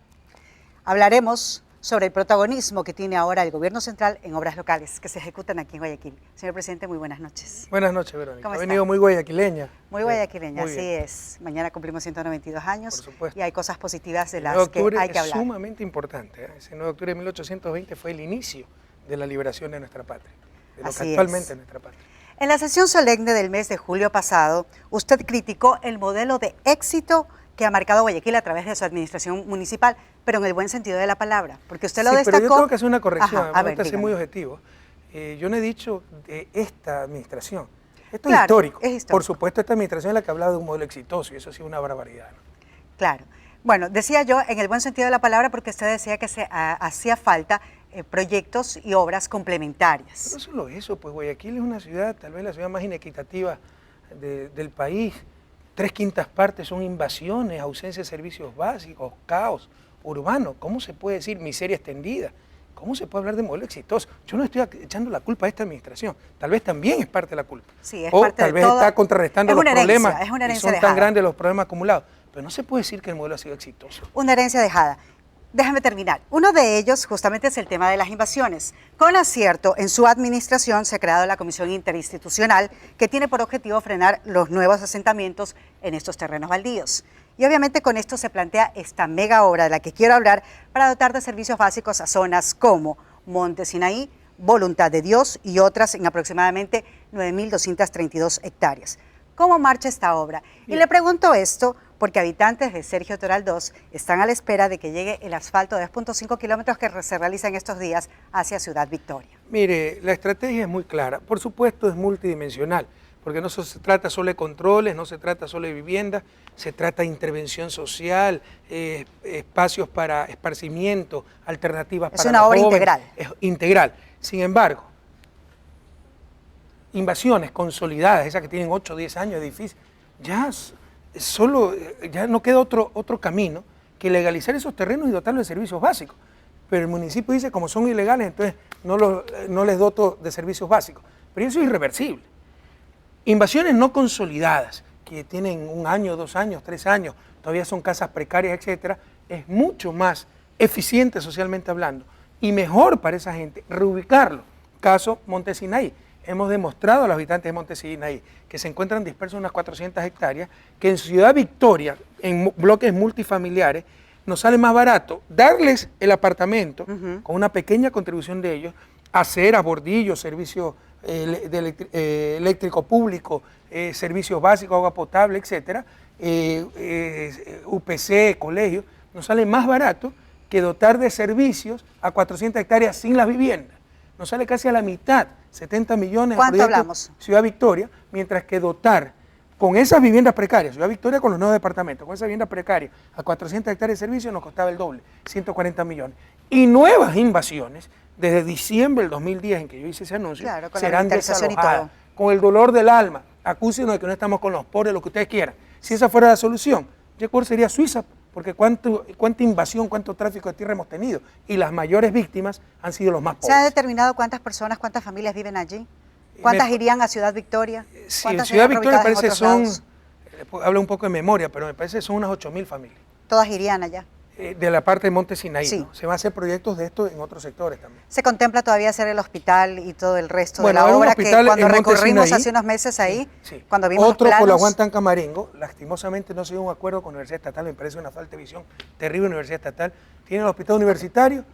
Speaker 2: Hablaremos sobre el protagonismo que tiene ahora el gobierno central en obras locales que se ejecutan aquí en Guayaquil. Señor presidente, muy buenas noches.
Speaker 4: Buenas noches, Verónica.
Speaker 2: ¿Cómo
Speaker 4: Ha
Speaker 2: está?
Speaker 4: venido muy guayaquileña.
Speaker 2: Muy guayaquileña,
Speaker 4: Muy
Speaker 2: así
Speaker 4: bien.
Speaker 2: es. Mañana cumplimos 192 años
Speaker 4: Por supuesto.
Speaker 2: y hay cosas positivas de
Speaker 4: El 9
Speaker 2: las
Speaker 4: de
Speaker 2: que
Speaker 4: octubre
Speaker 2: hay que
Speaker 4: es
Speaker 2: hablar.
Speaker 4: sumamente importante. Ese 9 de octubre de 1820 fue el inicio de la liberación de nuestra patria, de lo
Speaker 2: Así
Speaker 4: que
Speaker 2: es.
Speaker 4: actualmente es nuestra patria.
Speaker 2: En la sesión solemne del mes de julio pasado, usted criticó el modelo de éxito que ha marcado Guayaquil a través de su administración municipal, pero en el buen sentido de la palabra, porque usted lo
Speaker 4: Sí,
Speaker 2: destacó.
Speaker 4: pero yo tengo que hacer una corrección,
Speaker 2: Ajá, a ver,
Speaker 4: me gusta ser muy
Speaker 2: dígame.
Speaker 4: objetivo. Yo no he dicho de esta administración. Esto
Speaker 2: Claro,
Speaker 4: es histórico.
Speaker 2: es histórico.
Speaker 4: Por supuesto, esta administración es la que ha hablado de un modelo exitoso y eso ha sido una barbaridad, ¿no?
Speaker 2: Claro. Bueno, decía yo en el buen sentido de la palabra porque usted decía que hacía falta proyectos y obras complementarias.
Speaker 4: Pero no solo eso, pues Guayaquil es una ciudad, tal vez la ciudad más inequitativa del país. 3/5 partes son invasiones, ausencia de servicios básicos, caos urbano. ¿Cómo se puede decir miseria extendida? ¿Cómo se puede hablar de modelo exitoso? Yo no estoy echando la culpa a esta administración. Tal vez también es parte de la culpa.
Speaker 2: Sí, es
Speaker 4: o
Speaker 2: parte
Speaker 4: tal
Speaker 2: de
Speaker 4: vez
Speaker 2: todo.
Speaker 4: está contrarrestando
Speaker 2: Es
Speaker 4: los
Speaker 2: una herencia,
Speaker 4: problemas.
Speaker 2: es una herencia
Speaker 4: y son
Speaker 2: dejada.
Speaker 4: tan grandes los problemas acumulados. Pero no se puede decir que el modelo ha sido exitoso.
Speaker 2: Una herencia dejada. Déjame terminar. Uno de ellos justamente es el tema de las invasiones. Con acierto, en su administración se ha creado la Comisión Interinstitucional que tiene por objetivo frenar los nuevos asentamientos en estos terrenos baldíos. Y obviamente con esto se plantea esta mega obra de la que quiero hablar para dotar de servicios básicos a zonas como Monte Sinaí, Voluntad de Dios y otras en aproximadamente 9.232 hectáreas. ¿Cómo marcha esta obra? Y le pregunto esto porque habitantes de Sergio Toral 2 están a la espera de que llegue el asfalto de 2.5 kilómetros que se realiza en estos días hacia Ciudad Victoria.
Speaker 4: Mire, la estrategia es muy clara. Por supuesto es multidimensional, porque no se trata solo de controles, no se trata solo de vivienda, se trata de intervención social, espacios para esparcimiento, alternativas para
Speaker 2: Es una
Speaker 4: los
Speaker 2: obra
Speaker 4: jóvenes.
Speaker 2: integral.
Speaker 4: Es integral. Sin embargo, invasiones consolidadas, esas que tienen 8 o 10 años de edificios, ya no queda otro camino que legalizar esos terrenos y dotarlos de servicios básicos. Pero el municipio dice, como son ilegales, entonces no les doto de servicios básicos. Pero eso es irreversible. Invasiones no consolidadas, que tienen 1 año, 2 años, 3 años, todavía son casas precarias, etcétera, es mucho más eficiente socialmente hablando y mejor para esa gente reubicarlo. Caso Monte Sinaí. Hemos demostrado a los habitantes de Monte Sinaí que se encuentran dispersos unas 400 hectáreas, que en Ciudad Victoria, en bloques multifamiliares, nos sale más barato darles el apartamento con una pequeña contribución de ellos, aceras, bordillos, servicios eléctrico público, servicios básicos, agua potable, etcétera, UPC, colegios, nos sale más barato que dotar de servicios a 400 hectáreas sin las viviendas. Nos sale casi a la mitad, 70 millones.
Speaker 2: ¿Cuánto hablamos?
Speaker 4: Ciudad Victoria, mientras que dotar con esas viviendas precarias, Ciudad Victoria con los 9 departamentos, con esas viviendas precarias a 400 hectáreas de servicio nos costaba el doble, 140 millones. Y nuevas invasiones, desde diciembre del 2010 en que yo hice ese anuncio,
Speaker 2: Claro, con la
Speaker 4: serán
Speaker 2: militarización y
Speaker 4: desalojadas.
Speaker 2: todo.
Speaker 4: Con el dolor del alma, acúsenos de que no estamos con los pobres, lo que ustedes quieran. Si esa fuera la solución, Ecuador sería Suiza, porque cuánta invasión, cuánto tráfico de tierra hemos tenido. Y las mayores víctimas han sido los más
Speaker 2: ¿Se ha
Speaker 4: pobres.
Speaker 2: determinado cuántas personas, cuántas familias viven allí? ¿Cuántas irían a Ciudad Victoria?
Speaker 4: Sí, en
Speaker 2: ¿Cuántas
Speaker 4: Ciudad
Speaker 2: serían
Speaker 4: Victoria
Speaker 2: reubicadas en
Speaker 4: parece
Speaker 2: otros lados?
Speaker 4: hablo un poco de memoria, pero me parece que son unas 8.000 familias.
Speaker 2: Todas irían allá.
Speaker 4: de la parte de Monte Sinaí.
Speaker 2: Sí.
Speaker 4: ¿No? Se van a hacer proyectos de esto en otros sectores también.
Speaker 2: ¿Se contempla todavía hacer el hospital y todo el resto
Speaker 4: Bueno,
Speaker 2: de
Speaker 4: hay
Speaker 2: la
Speaker 4: un
Speaker 2: obra que
Speaker 4: hospital
Speaker 2: cuando
Speaker 4: en Monte
Speaker 2: recorrimos
Speaker 4: Sinaí,
Speaker 2: hace unos meses ahí,
Speaker 4: sí.
Speaker 2: cuando vimos
Speaker 4: Otro
Speaker 2: los
Speaker 4: por la
Speaker 2: planos?
Speaker 4: Juan Tancamarengo, lastimosamente no se dio un acuerdo con la Universidad Estatal, me parece una falta de visión terrible. Universidad Estatal tiene el hospital universitario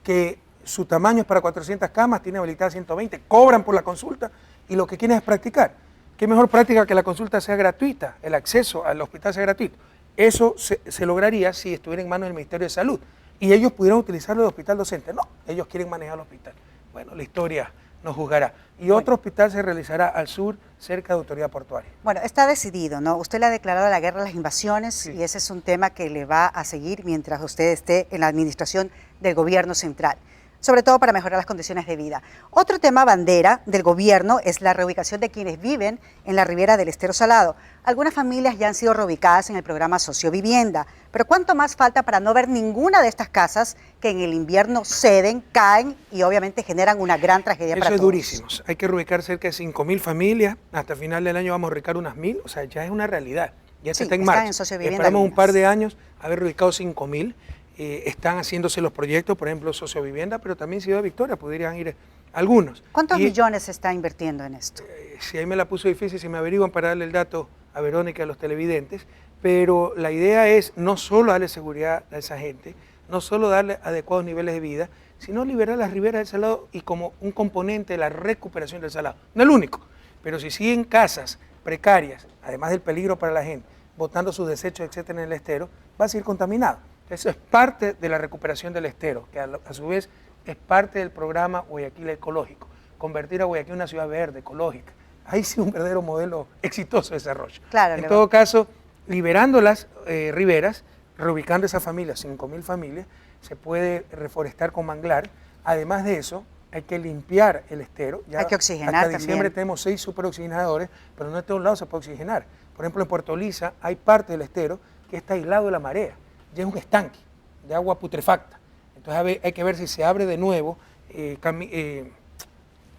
Speaker 4: que su tamaño es para 400 camas, tiene habilitadas 120, cobran por la consulta y lo que quieren es practicar. ¿Qué mejor práctica que la consulta sea gratuita, el acceso al hospital sea gratuito? Eso se lograría si estuviera en manos del Ministerio de Salud y ellos pudieran utilizarlo de hospital docente. No, ellos quieren manejar el hospital. Bueno, la historia nos juzgará. Y otro hospital se realizará al sur, cerca de Autoridad Portuaria.
Speaker 2: Bueno, está decidido, ¿no? Usted le ha declarado la guerra a las invasiones
Speaker 4: Sí.
Speaker 2: y ese es un tema que le va a seguir mientras usted esté en la administración del gobierno central, sobre todo para mejorar las condiciones de vida. Otro tema bandera del gobierno es la reubicación de quienes viven en la ribera del Estero Salado. Algunas familias ya han sido reubicadas en el programa Sociovivienda, pero ¿cuánto más falta para no ver ninguna de estas casas que en el invierno ceden, caen y obviamente generan una gran tragedia para
Speaker 4: Eso es
Speaker 2: todos?
Speaker 4: durísimo. Hay que reubicar cerca de 5.000 familias. Hasta final del año vamos a reubicar unas 1.000. O sea, ya es una realidad. Ya
Speaker 2: Sí,
Speaker 4: está en
Speaker 2: están
Speaker 4: marcha.
Speaker 2: en Sociovivienda
Speaker 4: Esperamos un
Speaker 2: algunas.
Speaker 4: par de años haber reubicado 5.000. Están haciéndose los proyectos, por ejemplo, Sociovivienda, pero también Ciudad Victoria, podrían ir algunos.
Speaker 2: ¿Cuántos
Speaker 4: Y,
Speaker 2: millones se está invirtiendo en esto?
Speaker 4: Si ahí me la puso difícil, si me averiguan para darle el dato a Verónica y a los televidentes, pero la idea es no solo darle seguridad a esa gente, no solo darle adecuados niveles de vida, sino liberar las riberas del Salado y como un componente de la recuperación del Salado. No el único, pero si siguen casas precarias, además del peligro para la gente, botando sus desechos, etcétera, en el estero, va a seguir contaminado. Eso es parte de la recuperación del estero, que a su vez es parte del programa Guayaquil Ecológico, convertir a Guayaquil en una ciudad verde, ecológica. Ahí sí un verdadero modelo exitoso de desarrollo.
Speaker 2: Claro,
Speaker 4: en todo caso, liberando las riberas, reubicando esas familias, 5.000 familias, se puede reforestar con manglar. Además de eso, hay que limpiar el estero. Ya
Speaker 2: hay que oxigenar
Speaker 4: hasta
Speaker 2: también.
Speaker 4: diciembre tenemos 6 superoxigenadores, pero no en todos lados se puede oxigenar. Por ejemplo, en Puerto Lisa hay parte del estero que está aislado de la marea. Ya es un estanque de agua putrefacta. Entonces hay que ver si se abre de nuevo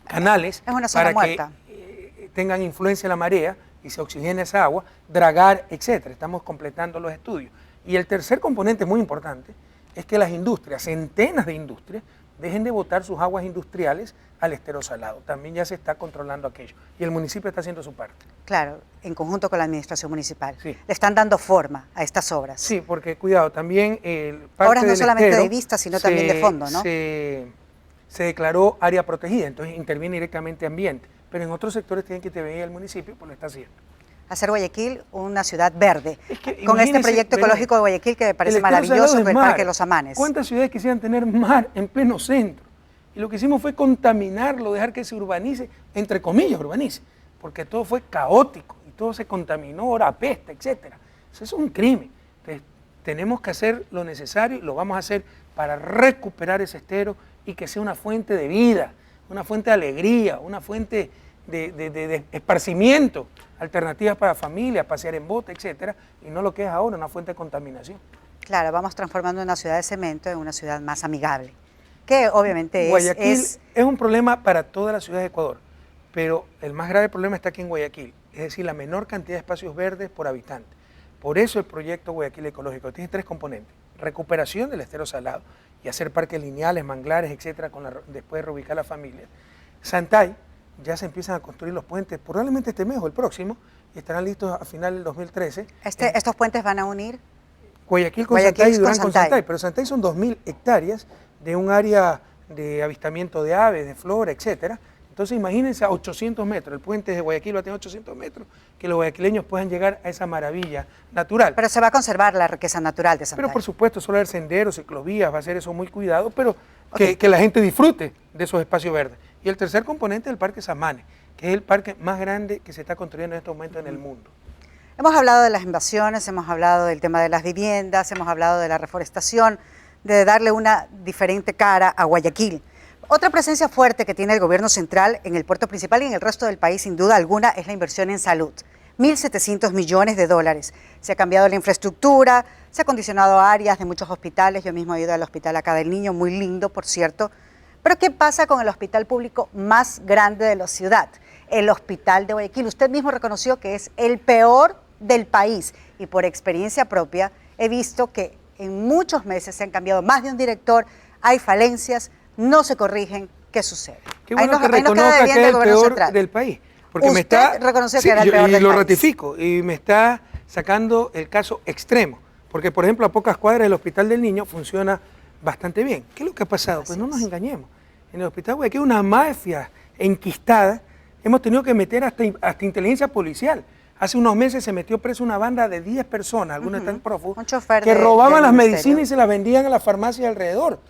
Speaker 4: canales
Speaker 2: Es una zona
Speaker 4: para
Speaker 2: muerta.
Speaker 4: que tengan influencia la marea y se oxigene esa agua, dragar, etcétera. Estamos completando los estudios. Y el tercer componente muy importante es que las industrias, centenas de industrias, dejen de botar sus aguas industriales al estero salado. También ya se está controlando aquello. Y el municipio está haciendo su parte.
Speaker 2: Claro, en conjunto con la administración municipal.
Speaker 4: Sí.
Speaker 2: Le están dando forma a estas obras.
Speaker 4: Sí, porque cuidado, también parte
Speaker 2: Obras no
Speaker 4: del
Speaker 2: solamente
Speaker 4: estero
Speaker 2: de vista, sino también de fondo, ¿no?
Speaker 4: Se declaró área protegida, entonces interviene directamente ambiente. Pero en otros sectores tienen que intervenir el municipio, pues lo está haciendo.
Speaker 2: Hacer Guayaquil una ciudad verde.
Speaker 4: Es que
Speaker 2: Con este
Speaker 4: imagínense,
Speaker 2: proyecto
Speaker 4: Belén,
Speaker 2: ecológico de Guayaquil que me parece
Speaker 4: el Estero
Speaker 2: maravilloso,
Speaker 4: Salado
Speaker 2: que
Speaker 4: es
Speaker 2: el Parque
Speaker 4: mar.
Speaker 2: Los Amanes.
Speaker 4: ¿Cuántas ciudades quisieran tener mar en pleno centro? Y lo que hicimos fue contaminarlo, dejar que se urbanice, entre comillas urbanice, porque todo fue caótico y todo se contaminó, ahora apesta, etc. Eso es un crimen. Entonces, tenemos que hacer lo necesario y lo vamos a hacer para recuperar ese estero y que sea una fuente de vida, una fuente de alegría, una fuente de esparcimiento, alternativas para familias, pasear en bote, etcétera, y no lo que es ahora, una fuente de contaminación.
Speaker 2: Claro, vamos transformando una ciudad de cemento en una ciudad más amigable, que obviamente
Speaker 4: Guayaquil
Speaker 2: es
Speaker 4: un problema para toda la ciudad de Ecuador, pero el más grave problema está aquí en Guayaquil, es decir, la menor cantidad de espacios verdes por habitante. Por eso el proyecto Guayaquil Ecológico tiene 3 componentes: recuperación del estero salado y hacer parques lineales, manglares, etcétera, después de reubicar la familia. Santay, ya se empiezan a construir los puentes, probablemente este mes o el próximo, y estarán listos a final del 2013.
Speaker 2: estos puentes van a unir
Speaker 4: Guayaquil con
Speaker 2: Guayaquil
Speaker 4: Santay y
Speaker 2: con
Speaker 4: Durán con
Speaker 2: Santay.
Speaker 4: Santay, pero Santay son 2.000 hectáreas de un área de avistamiento de aves, de flora, etcétera. Entonces imagínense a 800 metros, el puente de Guayaquil va a tener 800 metros, que los guayaquileños puedan llegar a esa maravilla natural.
Speaker 2: pero se va a conservar la riqueza natural de Santay.
Speaker 4: Pero por supuesto, solo haber senderos, ciclovías, va a ser eso muy cuidado, pero que la gente disfrute de esos espacios verdes. Y el tercer componente es el Parque Samanes, que es el parque más grande que se está construyendo en estos momentos en el mundo.
Speaker 2: Hemos hablado de las invasiones, hemos hablado del tema de las viviendas, hemos hablado de la reforestación, de darle una diferente cara a Guayaquil. Otra presencia fuerte que tiene el gobierno central en el puerto principal y en el resto del país, sin duda alguna, es la inversión en salud. 1.700 millones de dólares. Se ha cambiado la infraestructura, se ha acondicionado áreas de muchos hospitales. Yo mismo he ido al hospital acá del Niño, muy lindo, por cierto. Pero ¿qué pasa con el hospital público más grande de la ciudad? El Hospital de Guayaquil. Usted mismo reconoció que es el peor del país y por experiencia propia he visto que en muchos meses se han cambiado más de un director, hay falencias, no se corrigen, ¿qué sucede?
Speaker 4: Qué bueno que reconozca que es el peor del país. Porque
Speaker 2: Usted
Speaker 4: me está,
Speaker 2: reconoció que era el peor del
Speaker 4: país. Y lo
Speaker 2: país.
Speaker 4: ratifico, y me está sacando el caso extremo. Porque, por ejemplo, a pocas cuadras del Hospital del Niño funciona bastante bien. ¿Qué es lo que ha pasado? Pues no nos engañemos. En el Hospital Guayaquil hay una mafia enquistada. Hemos tenido que meter hasta inteligencia policial. Hace unos meses se metió preso una banda de 10 personas, algunas están prófugos, que robaban las medicinas y se las vendían a la farmacia alrededor.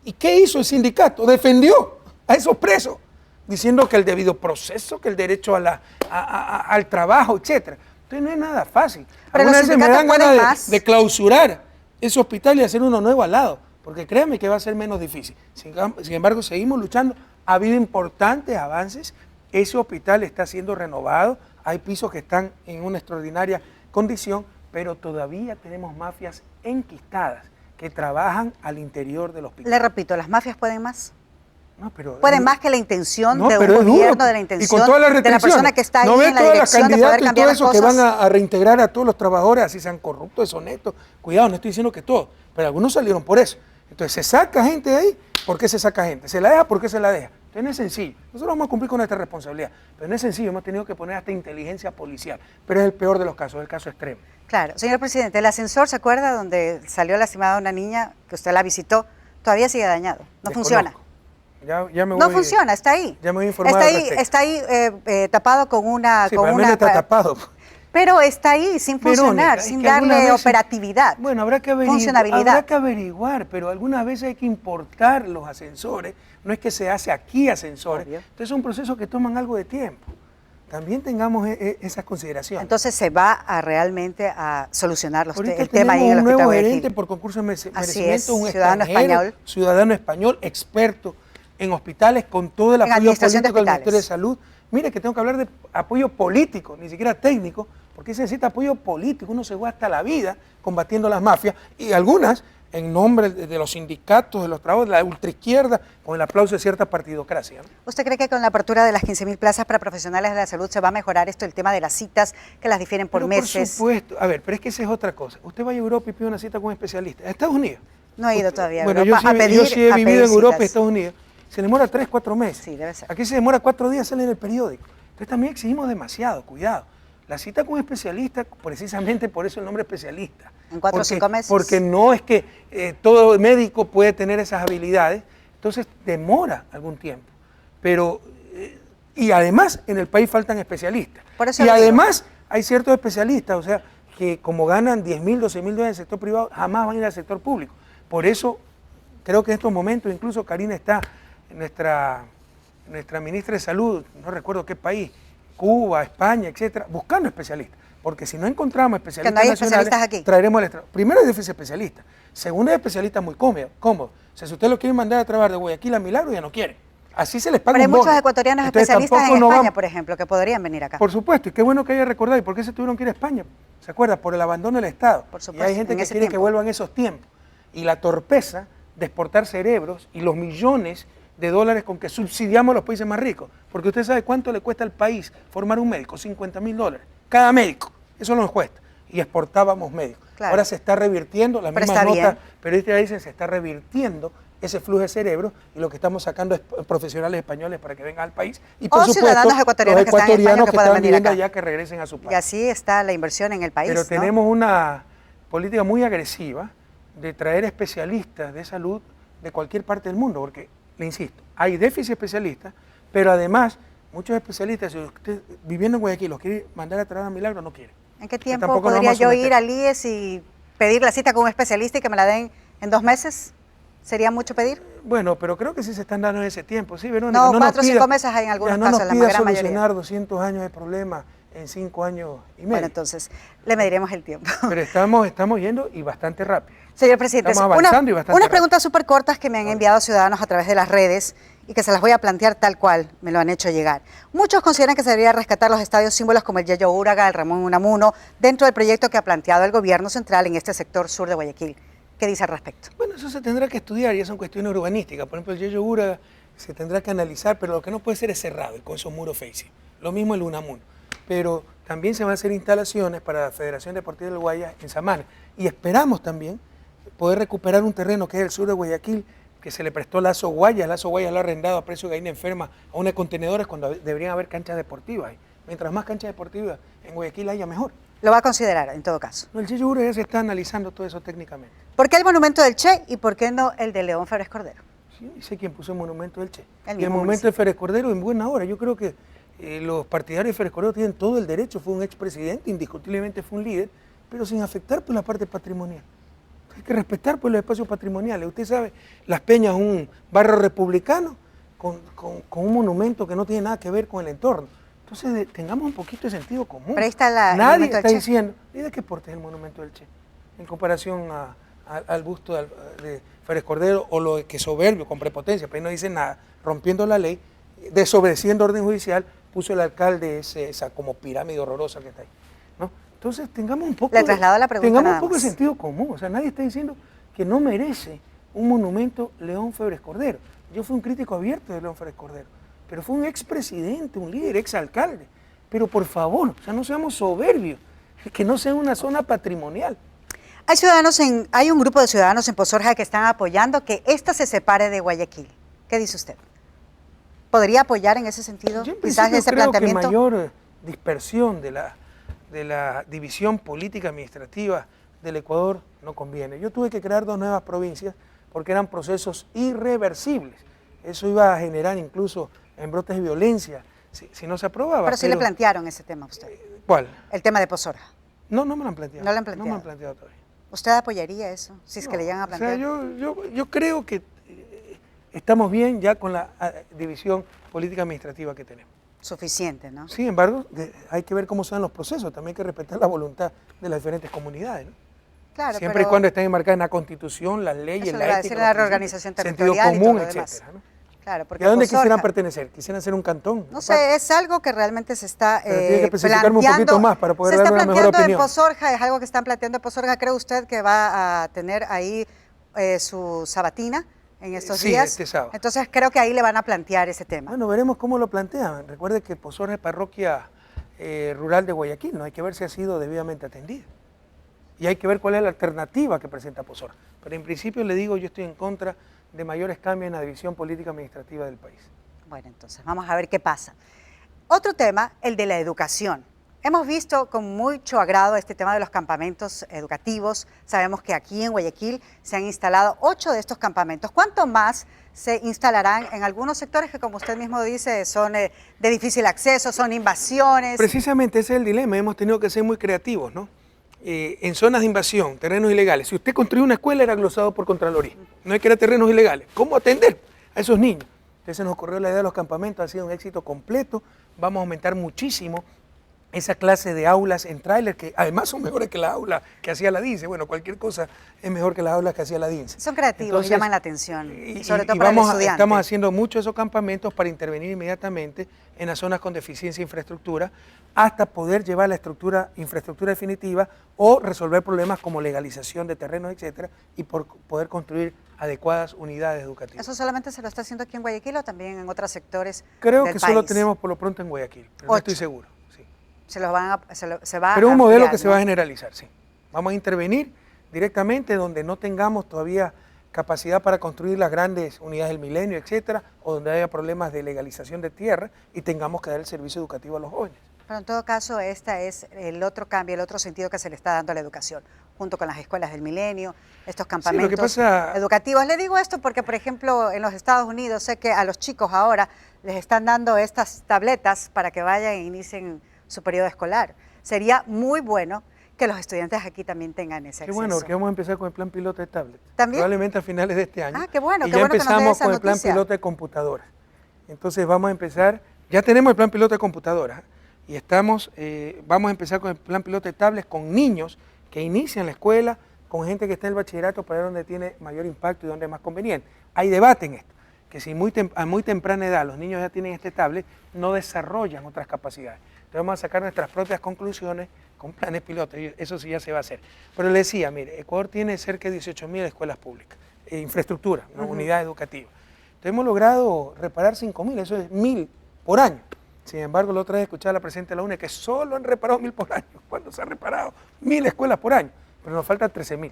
Speaker 4: ¿Y qué hizo el sindicato? Defendió a esos presos, diciendo que el debido proceso, que el derecho al trabajo, etc. Entonces no es nada fácil. Algunas veces me dan ganas de clausurar ese hospital y hacer uno nuevo al lado, porque créanme que va a ser menos difícil. Sin embargo, seguimos luchando. Ha habido importantes avances. Ese hospital está siendo renovado. Hay pisos que están en una extraordinaria condición, pero todavía tenemos mafias enquistadas que trabajan al interior del hospital.
Speaker 2: Le repito, ¿las mafias pueden más?
Speaker 4: No, pero
Speaker 2: pueden más que la intención de un
Speaker 4: pero
Speaker 2: gobierno, de la intención de la persona que está ahí en la dirección de poder cambiar las cosas.
Speaker 4: Que van a reintegrar a todos los trabajadores, así sean corruptos, deshonestos. Cuidado, no estoy diciendo que todos, pero algunos salieron por eso. Entonces, se saca gente de ahí. ¿Por qué se saca gente? ¿Se la deja? ¿Por qué se la deja? Entonces, no es sencillo. Nosotros vamos a cumplir con nuestra responsabilidad, pero no es sencillo. Hemos tenido que poner hasta inteligencia policial, pero es el peor de los casos, el caso extremo.
Speaker 2: Claro. Señor presidente, el ascensor, ¿se acuerda donde salió lastimada una niña que usted la visitó? Todavía sigue dañado, no funciona.
Speaker 4: Ya me voy,
Speaker 2: no funciona, está ahí.
Speaker 4: Ya me voy a informar
Speaker 2: Está ahí tapado con una...
Speaker 4: Sí,
Speaker 2: con
Speaker 4: una está tapado.
Speaker 2: Pero está ahí sin funcionar,
Speaker 4: Verónica,
Speaker 2: sin darle operatividad.
Speaker 4: Bueno, habrá que averiguar, pero algunas veces hay que importar los ascensores. No es que se hace aquí ascensores. Obvio. Entonces es un proceso que toman algo de tiempo. También tengamos esas consideraciones.
Speaker 2: Entonces se va realmente a solucionar el
Speaker 4: tema
Speaker 2: ahí en el
Speaker 4: un nuevo
Speaker 2: hospital
Speaker 4: gerente por concurso de merecimiento,
Speaker 2: es,
Speaker 4: un
Speaker 2: ciudadano
Speaker 4: español, experto en hospitales, con todo el apoyo político del Ministerio de Salud. Mire que tengo que hablar de apoyo político, ni siquiera técnico, porque se necesita apoyo político. Uno se va hasta la vida combatiendo las mafias, y algunas en nombre de los sindicatos, de los trabajadores, de la ultraizquierda, con el aplauso de cierta partidocracia, ¿no?
Speaker 2: ¿Usted cree que con la apertura de las 15.000 plazas para profesionales de la salud se va a mejorar esto, el tema de las citas, que las difieren por meses?
Speaker 4: Por supuesto. A ver, pero es que esa es otra cosa. Usted vaya a Europa y pide una cita con un especialista. ¿A Estados Unidos?
Speaker 2: No he ido todavía a
Speaker 4: Europa.
Speaker 2: Bueno,
Speaker 4: yo sí he vivido en Europa y
Speaker 2: citas.
Speaker 4: Estados Unidos. Se demora 3, 4 meses.
Speaker 2: Sí, debe ser.
Speaker 4: Aquí se demora 4 días, sale en el periódico. Entonces también exigimos demasiado, cuidado. La cita con un especialista, precisamente por eso el nombre especialista.
Speaker 2: ¿En 4 o 5 meses?
Speaker 4: Porque no es que todo médico puede tener esas habilidades, entonces demora algún tiempo. Pero, y además en el país faltan especialistas.
Speaker 2: Por eso
Speaker 4: y además hay ciertos especialistas, o sea, que como ganan 10.000, 12.000 dólares en el sector privado, jamás van a ir al sector público. Por eso creo que en estos momentos, incluso Karina está, nuestra ministra de Salud, no recuerdo qué país, Cuba, España, etcétera, buscando especialistas. Porque si no encontramos especialistas
Speaker 2: que no hay
Speaker 4: nacionales,
Speaker 2: especialistas aquí.
Speaker 4: Traeremos al extranjero. Primero es déficit especialista. Segundo es especialista muy cómodo. O sea, si usted lo quiere mandar a trabajar de Guayaquil a Milagro, ya no quiere. Así se les paga.
Speaker 2: Pero hay
Speaker 4: un bono.
Speaker 2: muchos ecuatorianos especialistas en España, por ejemplo, que podrían venir acá.
Speaker 4: Por supuesto, y qué bueno que haya recordado. ¿Y por qué se tuvieron que ir a España? ¿Se acuerda? Por el abandono del Estado.
Speaker 2: Por supuesto,
Speaker 4: y hay gente que quiere que vuelvan esos tiempos. Y la torpeza de exportar cerebros y los millones de dólares con que subsidiamos a los países más ricos. Porque usted sabe cuánto le cuesta al país formar un médico, $50.000. Cada médico, eso nos cuesta. Y exportábamos médicos. Claro. Ahora se está revirtiendo, las mismas notas periodísticas dicen, se está revirtiendo ese flujo de cerebro, y lo que estamos sacando es profesionales españoles para que vengan al país. Y por supuesto,
Speaker 2: ciudadanos ecuatorianos
Speaker 4: los ecuatorianos que están viviendo
Speaker 2: acá.
Speaker 4: allá, que regresen a su país.
Speaker 2: Y así está la inversión en el país,
Speaker 4: Pero tenemos una política muy agresiva de traer especialistas de salud de cualquier parte del mundo, porque, le insisto, hay déficit especialistas, pero además muchos especialistas, si usted viviendo en Guayaquil los quiere mandar a trabajar a Milagro, no quiere.
Speaker 2: ¿En qué tiempo podría yo ir al IES y pedir la cita con un especialista y que me la den en 2 meses? ¿Sería mucho pedir?
Speaker 4: Bueno, pero creo que sí se están dando en ese tiempo, ¿sí, Verónica?
Speaker 2: No, 4 o 5 meses hay en algunos casos, la gran mayoría.
Speaker 4: No nos pida solucionar 200 años de problemas en 5 años y medio.
Speaker 2: Bueno, entonces, le mediremos el tiempo.
Speaker 4: Pero estamos yendo y bastante rápido.
Speaker 2: Señor presidente,
Speaker 4: estamos avanzando y bastante
Speaker 2: unas
Speaker 4: rápido.
Speaker 2: Preguntas súper cortas que me han enviado ciudadanos a través de las redes y que se las voy a plantear tal cual me lo han hecho llegar. Muchos consideran que se debería rescatar los estadios símbolos como el Yayo Uraga, el Ramón Unamuno, dentro del proyecto que ha planteado el gobierno central en este sector sur de Guayaquil. ¿Qué dice al respecto?
Speaker 4: Bueno, eso se tendrá que estudiar, ya son cuestiones urbanísticas. Por ejemplo, el Yayo Uraga se tendrá que analizar, pero lo que no puede ser es cerrado y con esos muros facing. Lo mismo el Unamuno. Pero también se van a hacer instalaciones para la Federación Deportiva del Guayas en Samana. Y esperamos también poder recuperar un terreno que es el sur de Guayaquil, que se le prestó Lazo Guayas lo ha arrendado a precio de gallina enferma a una de contenedores cuando deberían haber canchas deportivas. Mientras más canchas deportivas en Guayaquil haya, mejor.
Speaker 2: Lo va a considerar en todo caso.
Speaker 4: No, el Che, yo creo que ya se está analizando todo eso técnicamente.
Speaker 2: ¿Por qué el monumento del Che y por qué no el de León Férez Cordero?
Speaker 4: Sí, sé quién puso el monumento del Che.
Speaker 2: El
Speaker 4: Y el
Speaker 2: mismo
Speaker 4: monumento de Férez Cordero en buena hora. Yo creo que los partidarios de Férez Cordero tienen todo el derecho. Fue un expresidente, indiscutiblemente fue un líder, pero sin afectar por la parte patrimonial. Hay que respetar pues, los espacios patrimoniales. Usted sabe, Las Peñas es un barrio republicano con un monumento que no tiene nada que ver con el entorno. Entonces, tengamos un poquito de sentido común.
Speaker 2: Pero ahí está el
Speaker 4: Nadie
Speaker 2: monumento
Speaker 4: está
Speaker 2: del Che.
Speaker 4: diciendo, ¿y de qué porte es el monumento del Che? En comparación al busto de Férez Cordero o lo que soberbio, con prepotencia, pero ahí no dice nada, rompiendo la ley, desobedeciendo orden judicial, puso el alcalde esa como pirámide horrorosa que está ahí, ¿no? Entonces tengamos un poco,
Speaker 2: Le traslado la pregunta
Speaker 4: tengamos
Speaker 2: nada
Speaker 4: un poco de
Speaker 2: más.
Speaker 4: sentido común. O sea, nadie está diciendo que no merece un monumento León Férez Cordero. Yo fui un crítico abierto de León Férez Cordero, pero fue un expresidente, un líder, exalcalde. Pero por favor, o sea, no seamos soberbios, que no sea una zona patrimonial.
Speaker 2: Hay un grupo de ciudadanos en Pozorja que están apoyando que esta se separe de Guayaquil. ¿Qué dice usted? ¿Podría apoyar en ese sentido?
Speaker 4: Yo en
Speaker 2: Quizás
Speaker 4: principio
Speaker 2: ese
Speaker 4: creo que
Speaker 2: planteamiento.
Speaker 4: mayor dispersión de la división política administrativa del Ecuador no conviene. Yo tuve que crear 2 nuevas provincias porque eran procesos irreversibles. Eso iba a generar incluso embrotes de violencia si no se aprobaba.
Speaker 2: Pero sí le plantearon ese tema a usted.
Speaker 4: ¿Cuál?
Speaker 2: El tema de Pozorja.
Speaker 4: No, no me lo han planteado.
Speaker 2: No lo han planteado.
Speaker 4: No me lo han planteado todavía.
Speaker 2: ¿Usted apoyaría eso? Si es que le llegan a plantear.
Speaker 4: O sea, yo creo que estamos bien ya con la división política administrativa que tenemos.
Speaker 2: Suficiente, ¿no?
Speaker 4: Sin embargo, hay que ver cómo se dan los procesos, también hay que respetar la voluntad de las diferentes comunidades, ¿no?
Speaker 2: Claro,
Speaker 4: Siempre y cuando estén enmarcadas en la Constitución, las leyes,
Speaker 2: eso le
Speaker 4: la
Speaker 2: iba a
Speaker 4: ética,
Speaker 2: decir, la
Speaker 4: los
Speaker 2: reorganización
Speaker 4: principios,
Speaker 2: territorial
Speaker 4: sentido común,
Speaker 2: y todo lo demás.
Speaker 4: etcétera, ¿no?
Speaker 2: Claro,
Speaker 4: ¿Y
Speaker 2: porque
Speaker 4: a dónde
Speaker 2: Pozorja,
Speaker 4: quisieran pertenecer? ¿Quisieran ser un cantón?
Speaker 2: no sé, es algo que realmente se está
Speaker 4: Pero tiene que especificarme un
Speaker 2: planteando.
Speaker 4: poquito más para poder
Speaker 2: se está
Speaker 4: dar una mejor
Speaker 2: planteando en
Speaker 4: opinión.
Speaker 2: Pozorja, es algo que están planteando en Pozorja. ¿Cree usted que va a tener ahí su sabatina en estos
Speaker 4: Sí,
Speaker 2: días?
Speaker 4: este sábado.
Speaker 2: Entonces creo que ahí le van a plantear ese tema.
Speaker 4: Bueno, veremos cómo lo plantean. Recuerde que Pozorja es parroquia rural de Guayaquil, ¿no? Hay que ver si ha sido debidamente atendida. Y hay que ver cuál es la alternativa que presenta Pozorja. Pero en principio le digo, yo estoy en contra de mayores cambios en la división política administrativa del país.
Speaker 2: Bueno, entonces vamos a ver qué pasa. Otro tema, el de la educación. Hemos visto con mucho agrado este tema de los campamentos educativos. Sabemos que aquí en Guayaquil se han instalado 8 de estos campamentos. ¿Cuánto más se instalarán en algunos sectores que, como usted mismo dice, son de difícil acceso, son invasiones?
Speaker 4: Precisamente ese es el dilema, hemos tenido que ser muy creativos, ¿no? En zonas de invasión, terrenos ilegales. Si usted construyó una escuela, era glosado por Contraloría. No es que era terrenos ilegales. ¿Cómo atender a esos niños? Entonces nos ocurrió la idea de los campamentos, ha sido un éxito completo. Vamos a aumentar muchísimo esa clase de aulas en tráiler, que además son mejores que la aula que hacía la DINCE. Bueno, cualquier cosa es mejor que las aulas que hacía la DINCE.
Speaker 2: Son creativos,
Speaker 4: Entonces,
Speaker 2: llaman la atención, sobre todo para el estudiante.
Speaker 4: Estamos haciendo muchos de esos campamentos para intervenir inmediatamente en las zonas con deficiencia de infraestructura, hasta poder llevar la infraestructura definitiva o resolver problemas como legalización de terrenos, etcétera, y poder construir adecuadas unidades educativas.
Speaker 2: ¿Eso solamente se lo está haciendo aquí en Guayaquil o también en otros sectores
Speaker 4: Creo
Speaker 2: del
Speaker 4: que solo
Speaker 2: país?
Speaker 4: tenemos por lo pronto en Guayaquil, pero no
Speaker 2: 8.
Speaker 4: estoy seguro. Sí.
Speaker 2: Se va
Speaker 4: Pero es
Speaker 2: a
Speaker 4: un modelo
Speaker 2: ampliar,
Speaker 4: que se
Speaker 2: ¿no?
Speaker 4: va a generalizar, sí. Vamos a intervenir directamente donde no tengamos todavía capacidad para construir las grandes unidades del milenio, etcétera, o donde haya problemas de legalización de tierra y tengamos que dar el servicio educativo a los jóvenes.
Speaker 2: Pero en todo caso, este es el otro cambio, el otro sentido que se le está dando a la educación, junto con las escuelas del milenio, estos campamentos educativos. Le digo esto porque, por ejemplo, en los Estados Unidos sé que a los chicos ahora les están dando estas tabletas para que vayan e inicien su periodo escolar. Sería muy bueno que los estudiantes aquí también tengan ese acceso.
Speaker 4: Qué bueno, porque vamos a empezar con el plan piloto de tablet.
Speaker 2: ¿También?
Speaker 4: Probablemente a finales de este año.
Speaker 2: Ah, qué bueno,
Speaker 4: y
Speaker 2: qué
Speaker 4: ya
Speaker 2: bueno que nos dé
Speaker 4: empezamos
Speaker 2: esa
Speaker 4: con el plan
Speaker 2: noticia.
Speaker 4: piloto de computadoras. Entonces vamos a empezar, ya tenemos el plan piloto de computadoras y vamos a empezar con el plan piloto de tablets con niños que inician la escuela, con gente que está en el bachillerato para ver dónde tiene mayor impacto y dónde es más conveniente. Hay debate en esto, que si a muy temprana edad los niños ya tienen este tablet, no desarrollan otras capacidades. Entonces vamos a sacar nuestras propias conclusiones con planes pilotos, y eso sí ya se va a hacer. Pero le decía, mire, Ecuador tiene cerca de 18.000 escuelas públicas, infraestructura, ¿no? Unidad educativa. Entonces hemos logrado reparar 5.000, eso es 1.000 por año. Sin embargo, la otra vez escuchaba a la presidenta de la UNE que solo han reparado 1.000 por año. ¿Cuándo se han reparado? 1.000 escuelas por año, pero nos faltan 13.000.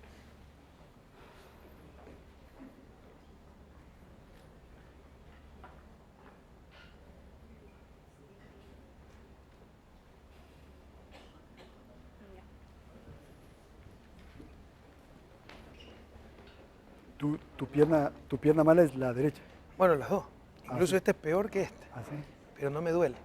Speaker 1: Tu pierna mala es la derecha.
Speaker 4: Bueno, las dos. Incluso
Speaker 1: sí.
Speaker 4: este es peor que este,
Speaker 1: ¿Ah, sí?
Speaker 4: pero no me duele.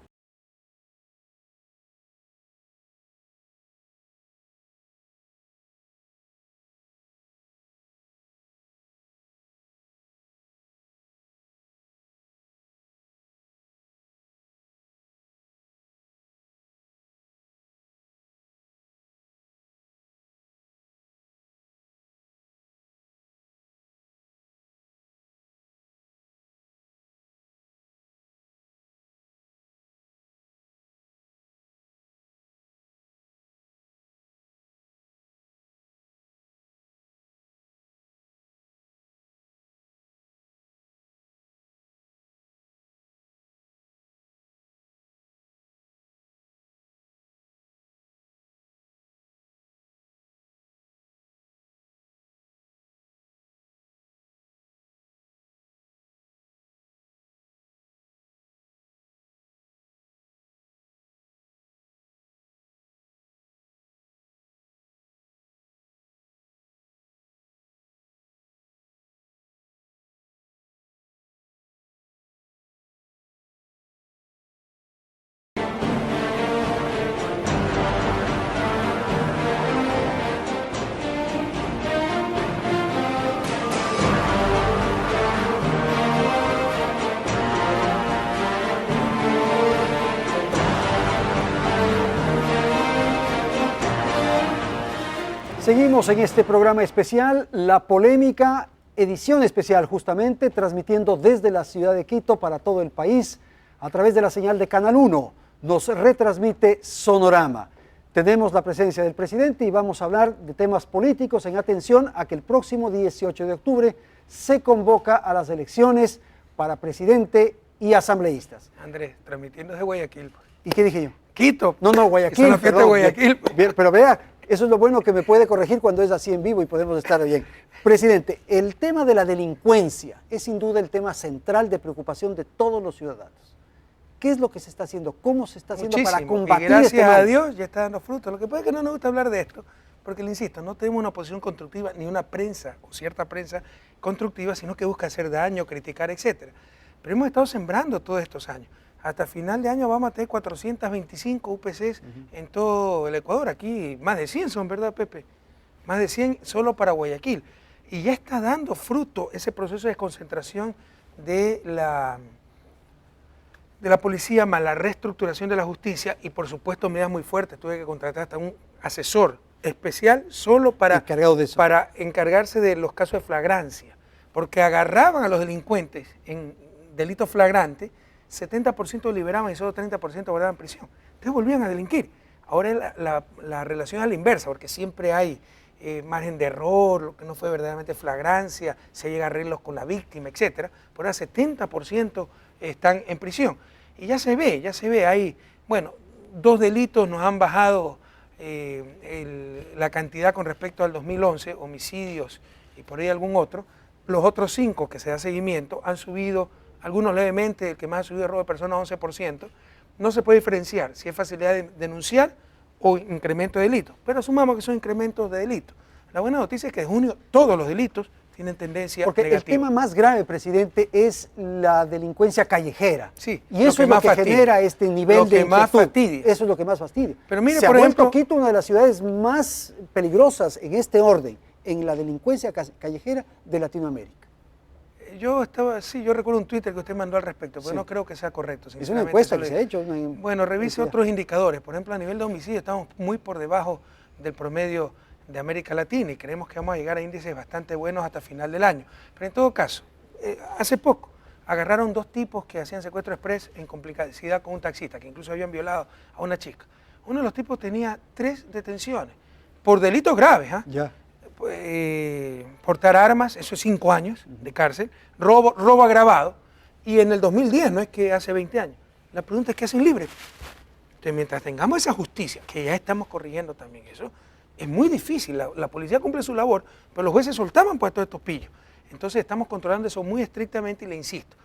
Speaker 1: Seguimos en este programa especial, La Polémica, edición especial justamente, transmitiendo desde la ciudad de Quito para todo el país a través de la señal de Canal 1. Nos retransmite Sonorama. Tenemos la presencia del presidente y vamos a hablar de temas políticos en atención a que el próximo 18 de octubre se convoca a las elecciones para presidente y asambleístas.
Speaker 4: Andrés, transmitiendo desde Guayaquil.
Speaker 1: ¿Y qué dije yo?
Speaker 4: Quito.
Speaker 1: No, Guayaquil.
Speaker 4: Es una fiesta de Guayaquil.
Speaker 1: Pero vea, eso es lo bueno que me puede corregir cuando es así en vivo y podemos estar bien. Presidente, el tema de la delincuencia es sin duda el tema central de preocupación de todos los ciudadanos. ¿Qué es lo que se está haciendo? ¿Cómo se está haciendo para combatir
Speaker 4: y gracias
Speaker 1: este mal?
Speaker 4: a Dios ya está dando frutos. Lo que pasa es que no nos gusta hablar de esto, porque le insisto, no tenemos una posición constructiva ni una prensa o cierta prensa constructiva, sino que busca hacer daño, criticar, etc. Pero hemos estado sembrando todos estos años. Hasta final de año vamos a tener 425 UPCs en todo el Ecuador. Aquí más de 100 son, ¿verdad, Pepe? Más de 100 solo para Guayaquil. Y ya está dando fruto ese proceso de desconcentración de la policía, más la reestructuración de la justicia y, por supuesto, medidas muy fuertes. Tuve que contratar hasta un asesor especial solo para encargarse de los casos de flagrancia. Porque agarraban a los delincuentes en delito flagrante, 70% liberaban y solo 30% guardaban en prisión. Entonces volvían a delinquir. Ahora la relación es a la inversa, porque siempre hay margen de error, lo que no fue verdaderamente flagrancia, se llega a arreglos con la víctima, etc. Por ahora 70% están en prisión. Y ya se ve ahí, bueno, 2 delitos nos han bajado la cantidad con respecto al 2011, homicidios y por ahí algún otro. Los otros 5 que se da seguimiento han subido, algunos levemente, el que más ha subido es robo de personas, 11%. No se puede diferenciar si es facilidad de denunciar o incremento de delitos, pero asumamos que son incrementos de delitos. La buena noticia es que de junio todos los delitos tienen tendencia
Speaker 1: Porque
Speaker 4: negativa.
Speaker 1: el tema más grave, presidente, es la delincuencia callejera.
Speaker 4: Sí,
Speaker 1: y eso es lo que genera este nivel de
Speaker 4: más fastidia.
Speaker 1: Eso es lo que más fastidia.
Speaker 4: Pero mire,
Speaker 1: se
Speaker 4: por
Speaker 1: ha vuelto
Speaker 4: ejemplo,
Speaker 1: Quito una de las ciudades más peligrosas en este orden, en la delincuencia callejera de Latinoamérica.
Speaker 4: Yo recuerdo un Twitter que usted mandó al respecto, pero no creo que sea correcto.
Speaker 1: Es una encuesta que se ha hecho.
Speaker 4: Bueno, revise otros indicadores. Por ejemplo, a nivel de homicidio estamos muy por debajo del promedio de América Latina y creemos que vamos a llegar a índices bastante buenos hasta final del año. Pero en todo caso, hace poco agarraron 2 tipos que hacían secuestro express en complicidad con un taxista, que incluso habían violado a una chica. Uno de los tipos tenía 3 detenciones por delitos graves,
Speaker 1: Ya.
Speaker 4: Portar armas, eso es 5 años de cárcel, robo agravado, y en el 2010, no es que hace 20 años. La pregunta es, ¿qué hacen libres? Entonces, mientras tengamos esa justicia, que ya estamos corrigiendo también eso, es muy difícil. La policía cumple su labor, pero los jueces soltaban pues todos estos pillos. Entonces estamos controlando eso muy estrictamente y le insisto,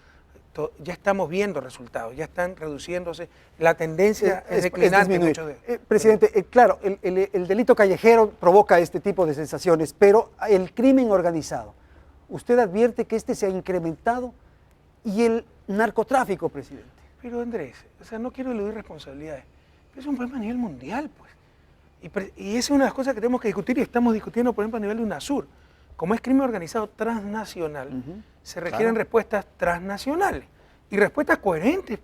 Speaker 4: ya estamos viendo resultados, ya están reduciéndose, la tendencia es declinante.
Speaker 1: Presidente, claro, el delito callejero provoca este tipo de sensaciones, pero el crimen organizado, usted advierte que este se ha incrementado y el narcotráfico, presidente.
Speaker 4: Pero Andrés, o sea, no quiero eludir responsabilidades, pero es un problema a nivel mundial, pues. Y esa es una de las cosas que tenemos que discutir y estamos discutiendo, por ejemplo, a nivel de UNASUR. Como es crimen organizado transnacional, se requieren respuestas transnacionales y respuestas coherentes.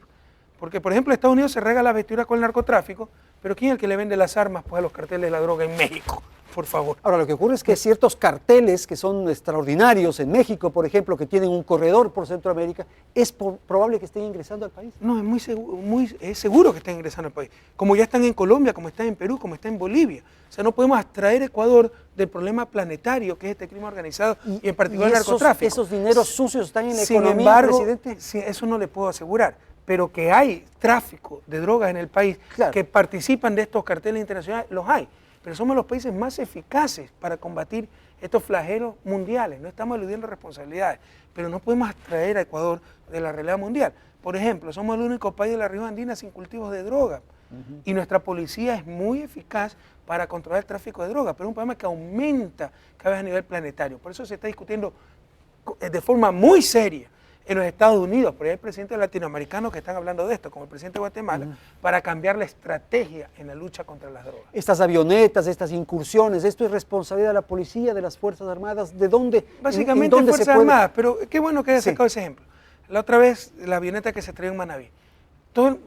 Speaker 4: Porque, por ejemplo, Estados Unidos se rega la vestidura con el narcotráfico, pero ¿quién es el que le vende las armas pues, a los carteles de la droga en México? Por favor.
Speaker 1: Ahora, lo que ocurre es que ciertos carteles que son extraordinarios en México, por ejemplo, que tienen un corredor por Centroamérica, es probable que estén ingresando al país.
Speaker 4: No, es seguro que están ingresando al país. Como ya están en Colombia, como están en Perú, como están en Bolivia. O sea, no podemos abstraer a Ecuador del problema planetario que es este crimen organizado y en particular el narcotráfico.
Speaker 1: ¿Esos dineros sucios están en la
Speaker 4: Sin
Speaker 1: economía,
Speaker 4: embargo,
Speaker 1: presidente?
Speaker 4: sí, eso no le puedo asegurar. Pero que hay tráfico de drogas en el país,
Speaker 1: claro,
Speaker 4: que participan de estos carteles internacionales, los hay. Pero somos los países más eficaces para combatir estos flagelos mundiales. No estamos eludiendo responsabilidades, pero no podemos abstraer a Ecuador de la realidad mundial. Por ejemplo, somos el único país de la región andina sin cultivos de droga. Y nuestra policía es muy eficaz para controlar el tráfico de droga, pero es un problema que aumenta cada vez a nivel planetario. Por eso se está discutiendo de forma muy seria en los Estados Unidos, pero hay presidentes latinoamericanos que están hablando de esto, como el presidente de Guatemala, para cambiar la estrategia en la lucha contra las drogas.
Speaker 1: Estas avionetas, estas incursiones, ¿esto es responsabilidad de la policía, de las Fuerzas Armadas? ¿De dónde?
Speaker 4: Básicamente
Speaker 1: ¿en dónde
Speaker 4: Fuerzas
Speaker 1: se puede?
Speaker 4: Armadas, pero qué bueno que haya sacado ese ejemplo. La otra vez, la avioneta que se estrelló en Manabí,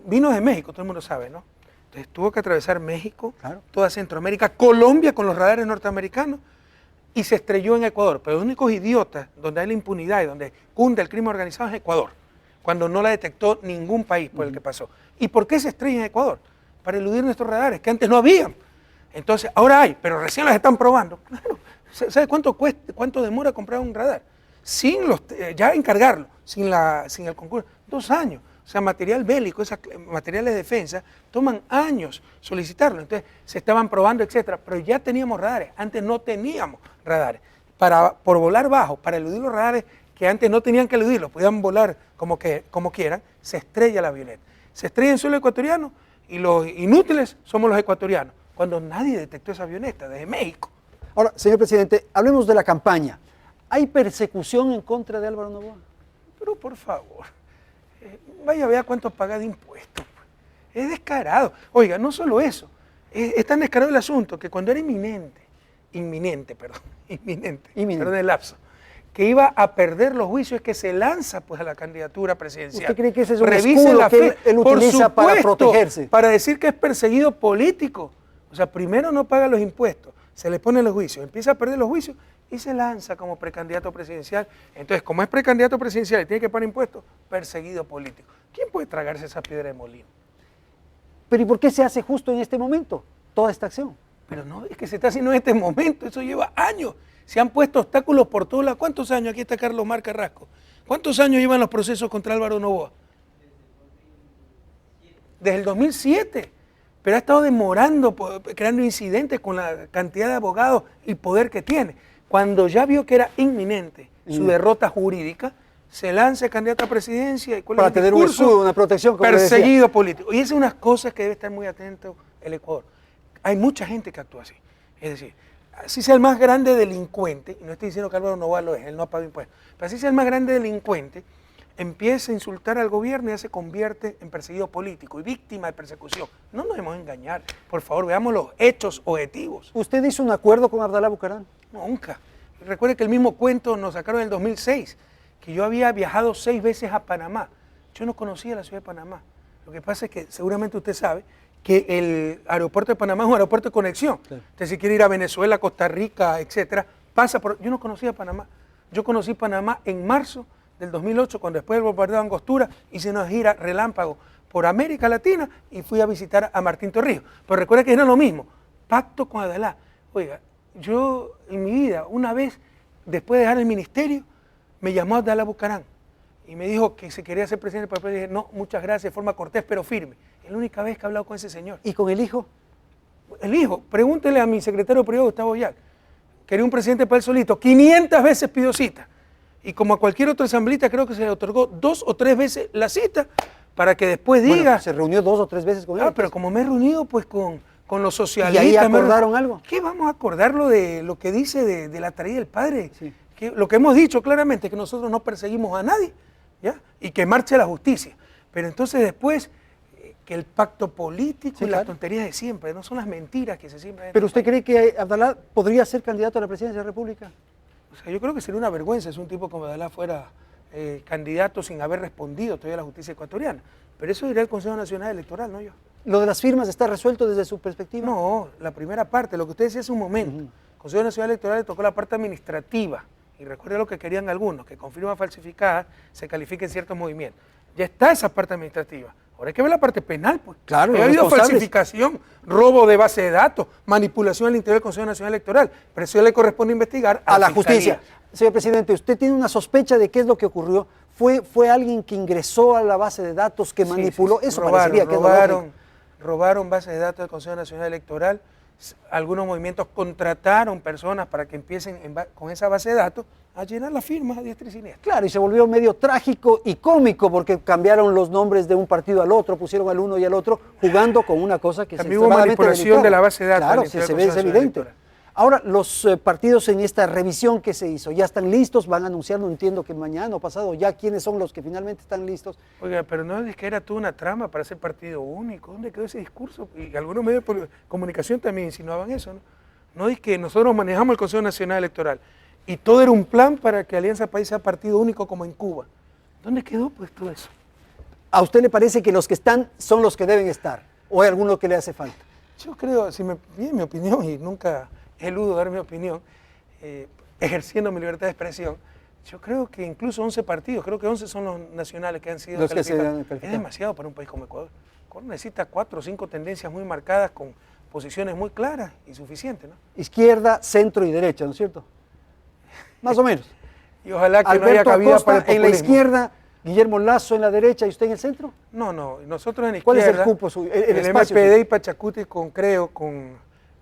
Speaker 4: vino de México, todo el mundo sabe, ¿no? Entonces tuvo que atravesar México,
Speaker 1: claro,
Speaker 4: toda Centroamérica, Colombia con los radares norteamericanos, y se estrelló en Ecuador. Pero los únicos idiotas donde hay la impunidad y donde cunde el crimen organizado es Ecuador, cuando no la detectó ningún país por el que pasó. ¿Y por qué se estrella en Ecuador? Para eludir nuestros radares, que antes no habían. Entonces, ahora hay, pero recién las están probando. Claro, ¿sabe cuánto demora comprar un radar? Sin ya encargarlo, sin el concurso, 2 años. O sea, material bélico, materiales de defensa, toman años solicitarlo. Entonces, se estaban probando, etcétera, pero ya teníamos radares. Antes no teníamos radares. Por volar bajo, para eludir los radares que antes no tenían que eludirlos, podían volar como quieran, se estrella la avioneta. Se estrella en suelo ecuatoriano y los inútiles somos los ecuatorianos, cuando nadie detectó esa avioneta desde México.
Speaker 1: Ahora, señor presidente, hablemos de la campaña. ¿Hay persecución en contra de Álvaro Noboa?
Speaker 4: Pero por favor, vaya a ver cuánto paga de impuestos. Es descarado. Oiga, no solo eso, es tan descarado el asunto que cuando era inminente, perdón el lapso, que iba a perder los juicios, es que se lanza pues a la candidatura presidencial.
Speaker 1: ¿Usted cree que ese es un
Speaker 4: Revise
Speaker 1: escudo
Speaker 4: la
Speaker 1: que
Speaker 4: fe,
Speaker 1: él utiliza para protegerse?
Speaker 4: Para decir que es perseguido político. O sea, primero no paga los impuestos, se le ponen los juicios, empieza a perder los juicios y se lanza como precandidato presidencial. Entonces, como es precandidato presidencial y tiene que pagar impuestos, perseguido político. ¿Quién puede tragarse esa piedra de molino?
Speaker 1: Pero ¿y por qué se hace justo en este momento toda esta acción?
Speaker 4: Pero no, es que se está haciendo en este momento, eso lleva años. Se han puesto obstáculos por todos lados. ¿Cuántos años? Aquí está Carlos Mar Carrasco. ¿Cuántos años llevan los procesos contra Álvaro Noboa? Desde el 2007. Pero ha estado demorando, creando incidentes con la cantidad de abogados y poder que tiene. Cuando ya vio que era inminente su derrota jurídica, se lanza candidato a presidencia y
Speaker 1: para tener un escudo, una protección, como
Speaker 4: perseguido político. Y esa es una cosa que debe estar muy atento el Ecuador. Hay mucha gente que actúa así. Es decir, así sea el más grande delincuente, y no estoy diciendo que Álvaro Noboa lo es, él no ha pagado impuestos, pero así sea el más grande delincuente, empieza a insultar al gobierno y ya se convierte en perseguido político y víctima de persecución. No nos debemos engañar. Por favor, veamos los hechos objetivos.
Speaker 1: ¿Usted hizo un acuerdo con Abdalá Bucaram?
Speaker 4: Nunca. Recuerde que el mismo cuento nos sacaron en el 2006, que yo había viajado 6 veces a Panamá. Yo no conocía la ciudad de Panamá. Lo que pasa es que seguramente usted sabe que el aeropuerto de Panamá es un aeropuerto de conexión. Claro. Usted si quiere ir a Venezuela, Costa Rica, etcétera, pasa por... Yo no conocía Panamá. Yo conocí Panamá en marzo del 2008, cuando después del bombardeo de Angostura hice una gira relámpago por América Latina y fui a visitar a Martín Torrijos. Pero recuerda que era lo mismo, pacto con Abdalá. Oiga, yo en mi vida, una vez, después de dejar el ministerio, me llamó Abdalá Bucaram y me dijo que se quería ser presidente del papel. Y dije, no, muchas gracias, de forma cortés pero firme. Es la única vez que he hablado con ese señor.
Speaker 1: ¿Y con el hijo?
Speaker 4: El hijo, pregúntele a mi secretario de privado, Gustavo Yal. Quería un presidente para él solito, 500 veces pidió cita. Y como a cualquier otro asambleísta, creo que se le otorgó 2 o 3 veces la cita para que después diga...
Speaker 1: Bueno, se reunió 2 o 3 veces con él.
Speaker 4: Ah, pero como me he reunido pues con los socialistas...
Speaker 1: ¿Y ahí acordaron algo?
Speaker 4: ¿Qué vamos a acordar de lo que dice de la traída del padre? Sí. lo que hemos dicho claramente es que nosotros no perseguimos a nadie, ¿ya? Y que marche la justicia. Pero entonces después, que el pacto político
Speaker 1: Sí,
Speaker 4: y
Speaker 1: claro.
Speaker 4: las tonterías de siempre, no son las mentiras que se siembran en
Speaker 1: ¿Pero
Speaker 4: este
Speaker 1: usted cree que Abdalá podría ser candidato a la presidencia de la República?
Speaker 4: O sea, yo creo que sería una vergüenza si un tipo como Abdalá fuera candidato sin haber respondido todavía a la justicia ecuatoriana. Pero eso dirá el Consejo Nacional Electoral, no yo.
Speaker 1: ¿Lo de las firmas está resuelto desde su perspectiva?
Speaker 4: No, la primera parte, lo que usted decía hace un momento. El Consejo Nacional Electoral le tocó la parte administrativa. Y recuerde lo que querían algunos, que con firmas falsificadas se califiquen ciertos movimientos. Ya está esa parte administrativa. Ahora hay que ver la parte penal, pues.
Speaker 1: Claro,
Speaker 4: Ha
Speaker 1: los
Speaker 4: habido
Speaker 1: responsables.
Speaker 4: falsificación, robo de base de datos, manipulación al interior del Consejo Nacional Electoral. Pero eso le corresponde investigar
Speaker 1: A la
Speaker 4: Fiscalía.
Speaker 1: justicia. Señor presidente, ¿usted tiene una sospecha de qué es lo que ocurrió? ¿Fue alguien que ingresó a la base de datos, que manipuló?
Speaker 4: Sí, sí.
Speaker 1: Eso parecería que es lo lógico.
Speaker 4: Robaron bases de datos del Consejo Nacional Electoral. Algunos movimientos contrataron personas para que empiecen con esa base de datos a llenar las firmas a diestra y siniestra.
Speaker 1: Claro, y se volvió medio trágico y cómico porque cambiaron los nombres de un partido al otro, pusieron al uno y al otro, jugando con una cosa que
Speaker 4: También
Speaker 1: es
Speaker 4: hubo
Speaker 1: extremadamente
Speaker 4: manipulación
Speaker 1: delicada.
Speaker 4: de la base de datos
Speaker 1: Claro,
Speaker 4: al interior
Speaker 1: se
Speaker 4: del
Speaker 1: ve, es
Speaker 4: Consejo Nacional
Speaker 1: evidente.
Speaker 4: Electoral.
Speaker 1: Ahora, los partidos en esta revisión que se hizo, ¿ya están listos? ¿Van a anunciar? No entiendo que mañana o pasado, ¿ya quiénes son los que finalmente están listos?
Speaker 4: Oiga, pero no es que era toda una trama para ser partido único. ¿Dónde quedó ese discurso? Y algunos medios de comunicación también insinuaban eso, ¿no? No es que nosotros manejamos el Consejo Nacional Electoral y todo era un plan para que Alianza País sea partido único como en Cuba. ¿Dónde quedó pues todo eso?
Speaker 1: ¿A usted le parece que los que están son los que deben estar? ¿O hay alguno que le hace falta?
Speaker 4: Yo creo, si me piden mi opinión, y nunca eludo dar mi opinión, ejerciendo mi libertad de expresión, yo creo que incluso 11 partidos, creo que 11 son los nacionales que han sido
Speaker 1: Los que se
Speaker 4: calificados.
Speaker 1: han calificado.
Speaker 4: Es demasiado para un país como Ecuador. Ecuador necesita 4 o 5 tendencias muy marcadas con posiciones muy claras y suficientes, ¿no?
Speaker 1: Izquierda, centro y derecha, ¿no es cierto? Más o menos.
Speaker 4: Y ojalá que no haya
Speaker 1: Alberto
Speaker 4: cabida
Speaker 1: Acosta
Speaker 4: para el
Speaker 1: en la
Speaker 4: populismo.
Speaker 1: izquierda, Guillermo Lazo en la derecha y usted en el centro.
Speaker 4: No, nosotros en la
Speaker 1: ¿Cuál es el
Speaker 4: izquierda,
Speaker 1: cupo suyo, el espacio
Speaker 4: MPD
Speaker 1: suyo?
Speaker 4: y Pachacuti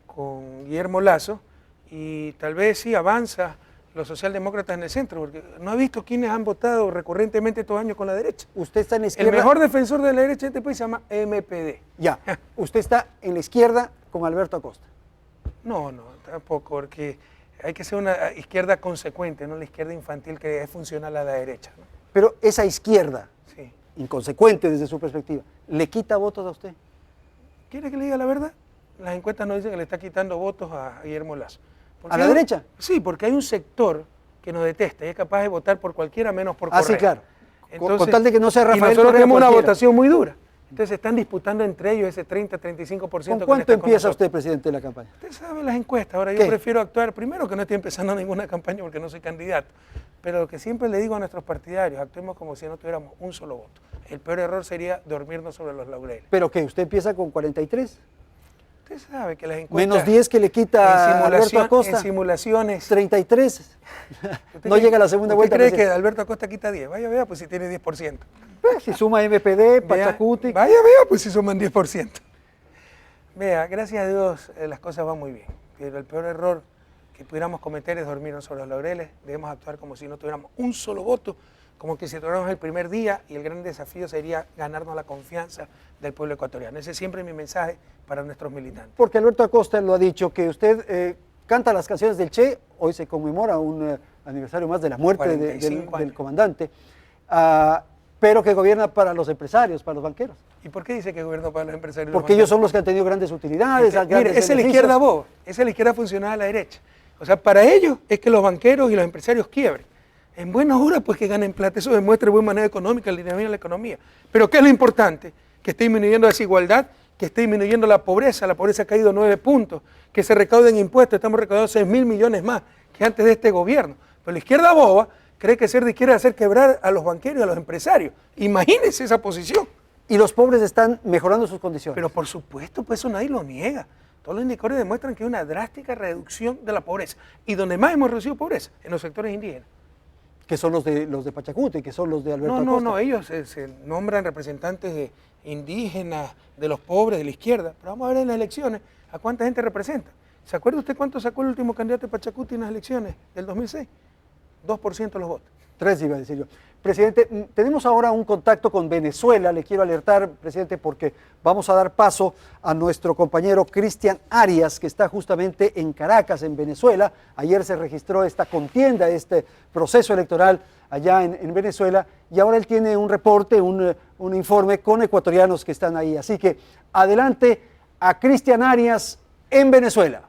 Speaker 4: con Guillermo Lazo, y tal vez sí avanza los socialdemócratas en el centro, porque no he visto quiénes han votado recurrentemente estos años con la derecha.
Speaker 1: Usted está en la
Speaker 4: El
Speaker 1: izquierda.
Speaker 4: mejor defensor de la derecha de este país se llama MPD.
Speaker 1: Ya. Usted está en la izquierda con Alberto Acosta.
Speaker 4: No, tampoco, porque hay que ser una izquierda consecuente, no la izquierda infantil que es funcional a la derecha, ¿no?
Speaker 1: Pero esa izquierda,
Speaker 4: Sí.
Speaker 1: inconsecuente desde su perspectiva, ¿le quita votos a usted?
Speaker 4: ¿Quiere que le diga la verdad? Las encuestas nos dicen que le está quitando votos a Guillermo Lazo. Porque
Speaker 1: ¿A la
Speaker 4: hay un-
Speaker 1: derecha?
Speaker 4: Sí, porque hay un sector que nos detesta y es capaz de votar por cualquiera menos por
Speaker 1: Ah,
Speaker 4: Correa.
Speaker 1: sí, claro. Con tal de que no sea
Speaker 4: y
Speaker 1: Rafael
Speaker 4: nosotros
Speaker 1: Correa,
Speaker 4: tenemos una
Speaker 1: cualquiera.
Speaker 4: votación muy dura. Entonces están disputando entre ellos ese 30-35%.
Speaker 1: ¿Con
Speaker 4: que
Speaker 1: cuánto
Speaker 4: está con
Speaker 1: empieza
Speaker 4: nosotros.
Speaker 1: usted, presidente de la campaña?
Speaker 4: Usted sabe las encuestas. Ahora yo
Speaker 1: ¿Qué?
Speaker 4: prefiero actuar, primero que no estoy empezando ninguna campaña porque no soy candidato, pero lo que siempre le digo a nuestros partidarios, actuemos como si no tuviéramos un solo voto. El peor error sería dormirnos sobre los laureles.
Speaker 1: ¿Pero qué? ¿Usted empieza con 43?
Speaker 4: Usted sabe que las encuestas...
Speaker 1: Menos 10 que le quita Alberto
Speaker 4: en
Speaker 1: Acosta.
Speaker 4: simulaciones...
Speaker 1: 33.
Speaker 4: ¿Usted
Speaker 1: No
Speaker 4: cree-
Speaker 1: llega a la segunda vuelta.
Speaker 4: ¿Usted cree que
Speaker 1: presidente.
Speaker 4: Alberto Acosta quita 10? Vaya, vea, pues si tiene 10%.
Speaker 1: Si suma MPD,
Speaker 4: Vea,
Speaker 1: Pachacuti.
Speaker 4: Vaya, vea, pues si suman 10%. Vea, gracias a Dios las cosas van muy bien. Pero el peor error que pudiéramos cometer es dormirnos sobre los laureles. Debemos actuar como si no tuviéramos un solo voto, como que si tuviéramos el primer día, y el gran desafío sería ganarnos la confianza del pueblo ecuatoriano. Ese es siempre mi mensaje para nuestros militantes.
Speaker 1: Porque Alberto Acosta lo ha dicho, que usted canta las canciones del Che, hoy se conmemora un aniversario más de la muerte
Speaker 4: 45
Speaker 1: del
Speaker 4: años.
Speaker 1: comandante, pero que gobierna para los empresarios, para los banqueros.
Speaker 4: ¿Y por qué dice que gobierno para los empresarios?
Speaker 1: Porque ellos son los que han tenido grandes utilidades, grandes
Speaker 4: Mire, esa es la
Speaker 1: beneficios.
Speaker 4: izquierda boba, esa es la izquierda funcional a la derecha. O sea, para ellos es que los banqueros y los empresarios quiebren. En buenas horas, pues que ganen plata, eso demuestra buen manejo económico, el alineamiento de la economía. Pero ¿qué es lo importante? Que esté disminuyendo la desigualdad, que esté disminuyendo la pobreza ha caído 9 puntos, que se recauden impuestos, estamos recaudando 6.000 millones más que antes de este gobierno. Pero la izquierda boba cree que ser de izquierda es hacer quebrar a los banqueros y a los empresarios. Imagínense esa posición.
Speaker 1: Y los pobres están mejorando sus condiciones.
Speaker 4: Pero por supuesto, pues eso nadie lo niega. Todos los indicadores demuestran que hay una drástica reducción de la pobreza. Y donde más hemos reducido pobreza, en los sectores indígenas.
Speaker 1: que son los de Pachacuti, que son los de Alberto
Speaker 4: No,
Speaker 1: Acosta.
Speaker 4: ellos se nombran representantes de indígenas, de los pobres, de la izquierda. Pero vamos a ver en las elecciones a cuánta gente representa. ¿Se acuerda usted cuánto sacó el último candidato de Pachacuti en las elecciones del 2006? 2% de los votos.
Speaker 1: Tres iba a decir yo. Presidente, tenemos ahora un contacto con Venezuela. Le quiero alertar, presidente, porque vamos a dar paso a nuestro compañero Cristian Arias, que está justamente en Caracas, en Venezuela. Ayer se registró esta contienda, este proceso electoral allá en Venezuela, y ahora él tiene un reporte, un informe con ecuatorianos que están ahí. Así que adelante a Cristian Arias en Venezuela.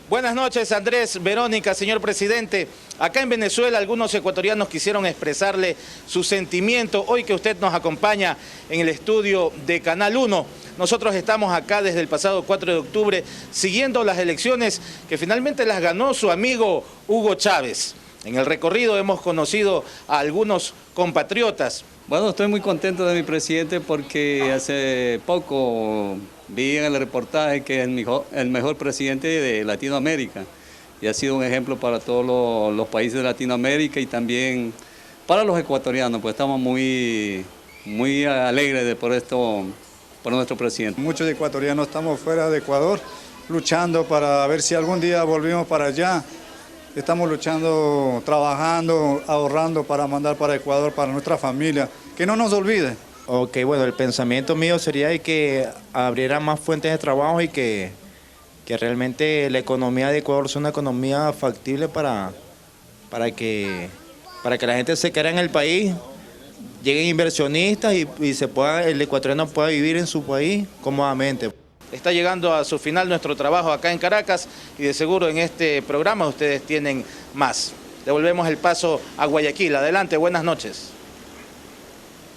Speaker 5: Buenas noches, Andrés, Verónica, señor presidente. Acá en Venezuela algunos ecuatorianos quisieron expresarle su sentimiento hoy que usted nos acompaña en el estudio de Canal 1. Nosotros estamos acá desde el pasado 4 de octubre siguiendo las elecciones que finalmente las ganó su amigo Hugo Chávez. En el recorrido hemos conocido a algunos compatriotas.
Speaker 6: Bueno, estoy muy contento de mi presidente porque hace poco vi en el reportaje que es el mejor presidente de Latinoamérica y ha sido un ejemplo para todos los países de Latinoamérica y también para los ecuatorianos, pues estamos muy alegres por nuestro presidente.
Speaker 7: Muchos ecuatorianos estamos fuera de Ecuador luchando para ver si algún día volvimos para allá. Estamos luchando, trabajando, ahorrando para mandar para Ecuador, para nuestra familia. Que no nos olvide.
Speaker 8: Ok, bueno, el pensamiento mío sería de que abriera más fuentes de trabajo y que realmente la economía de Ecuador sea una economía factible para que la gente se quede en el país, lleguen inversionistas y el ecuatoriano pueda vivir en su país cómodamente.
Speaker 5: Está llegando a su final nuestro trabajo acá en Caracas y de seguro en este programa ustedes tienen más. Devolvemos el paso a Guayaquil. Adelante, buenas noches.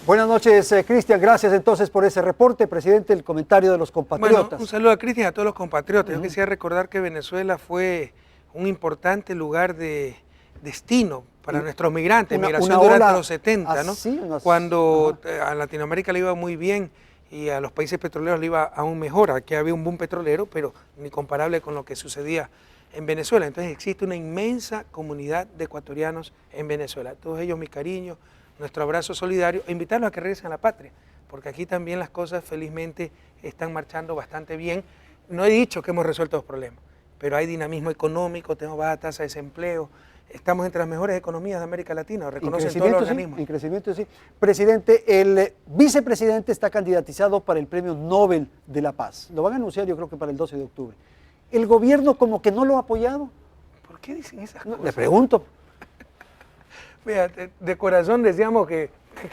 Speaker 1: Buenas noches, Cristian. Gracias entonces por ese reporte. Presidente, el comentario de los compatriotas.
Speaker 4: Bueno, un saludo a Cristian y a todos los compatriotas. Yo quisiera recordar que Venezuela fue un importante lugar de destino para nuestros migrantes, migración durante los 70, ¿no? Cuando a Latinoamérica le iba muy bien y a los países petroleros le iba aún mejor. Aquí había un boom petrolero, pero ni comparable con lo que sucedía en Venezuela. Entonces existe una inmensa comunidad de ecuatorianos en Venezuela. Todos ellos mi cariño, nuestro abrazo solidario e invitarlos a que regresen a la patria, porque aquí también las cosas felizmente están marchando bastante bien. No he dicho que hemos resuelto los problemas, pero hay dinamismo económico, tenemos baja tasa de desempleo, estamos entre las mejores economías de América Latina, reconocen todos los organismos.
Speaker 1: En crecimiento, sí. Presidente, el vicepresidente está candidatizado para el Premio Nobel de la Paz. Lo van a anunciar yo creo que para el 12 de octubre. ¿El gobierno como que no lo ha apoyado?
Speaker 4: ¿Por qué dicen esas cosas?
Speaker 1: Le pregunto.
Speaker 4: Fíjate, de corazón decíamos que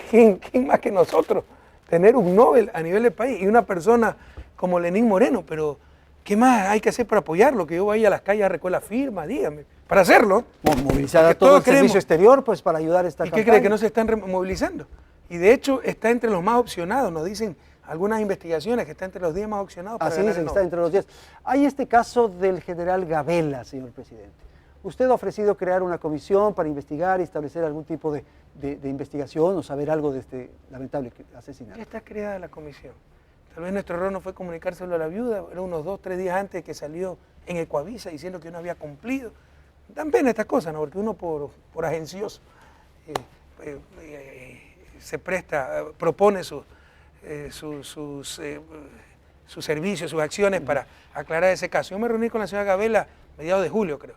Speaker 4: ¿quién más que nosotros? Tener un Nobel a nivel del país y una persona como Lenín Moreno, pero ¿qué más hay que hacer para apoyarlo? Que yo vaya a las calles a recoger la firma, dígame, para hacerlo.
Speaker 1: Movilizar a todo el servicio exterior pues para ayudar a esta campaña.
Speaker 4: ¿Y qué cree? Que no se están movilizando. Y de hecho está entre los más opcionados, nos dicen algunas investigaciones que está entre los 10 más opcionados para
Speaker 1: ganar el Nobel. Así dice, está entre los 10. Hay este caso del general Gabela, señor presidente. Usted ha ofrecido crear una comisión para investigar y establecer algún tipo de investigación o saber algo de este lamentable asesinato.
Speaker 4: Ya está creada la comisión. Tal vez nuestro error no fue comunicárselo a la viuda, era unos 2 o 3 días antes que salió en Ecuavisa diciendo que no había cumplido. Dan pena estas cosas, ¿no? Porque uno por agencioso se presta, propone sus servicios, sus acciones para aclarar ese caso. Yo me reuní con la señora Gabela a mediados de julio, creo.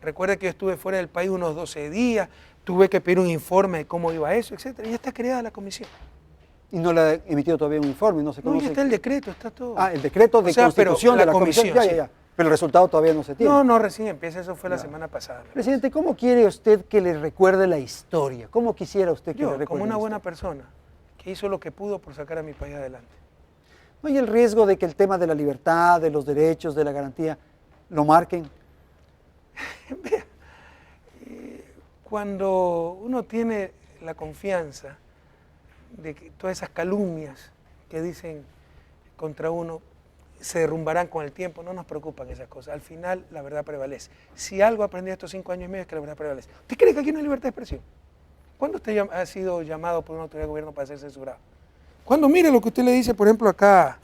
Speaker 4: Recuerda que yo estuve fuera del país unos 12 días, tuve que pedir un informe de cómo iba eso, etcétera. Y ya está creada la comisión.
Speaker 1: Y no le ha emitido todavía un informe, no se conoce.
Speaker 4: No, ya está el decreto, está todo.
Speaker 1: Ah, el decreto de constitución de la comisión. Ya. Pero el resultado todavía no se tiene.
Speaker 4: No, recién empieza, eso fue la semana pasada.
Speaker 1: Presidente, ¿cómo quiere usted que le recuerde la historia? ¿Cómo quisiera usted que le recuerde?
Speaker 4: Como una buena persona, que hizo lo que pudo por sacar a mi país adelante.
Speaker 1: ¿No hay el riesgo de que el tema de la libertad, de los derechos, de la garantía, lo marquen?
Speaker 4: Vea, cuando uno tiene la confianza de que todas esas calumnias que dicen contra uno se derrumbarán con el tiempo, no nos preocupan esas cosas. Al final la verdad prevalece. Si algo aprendí estos 5 años y medio es que la verdad prevalece. ¿Usted cree que aquí no hay libertad de expresión? ¿Cuándo usted ha sido llamado por una autoridad de gobierno para ser censurado? Cuando mire lo que usted le dice, por ejemplo, acá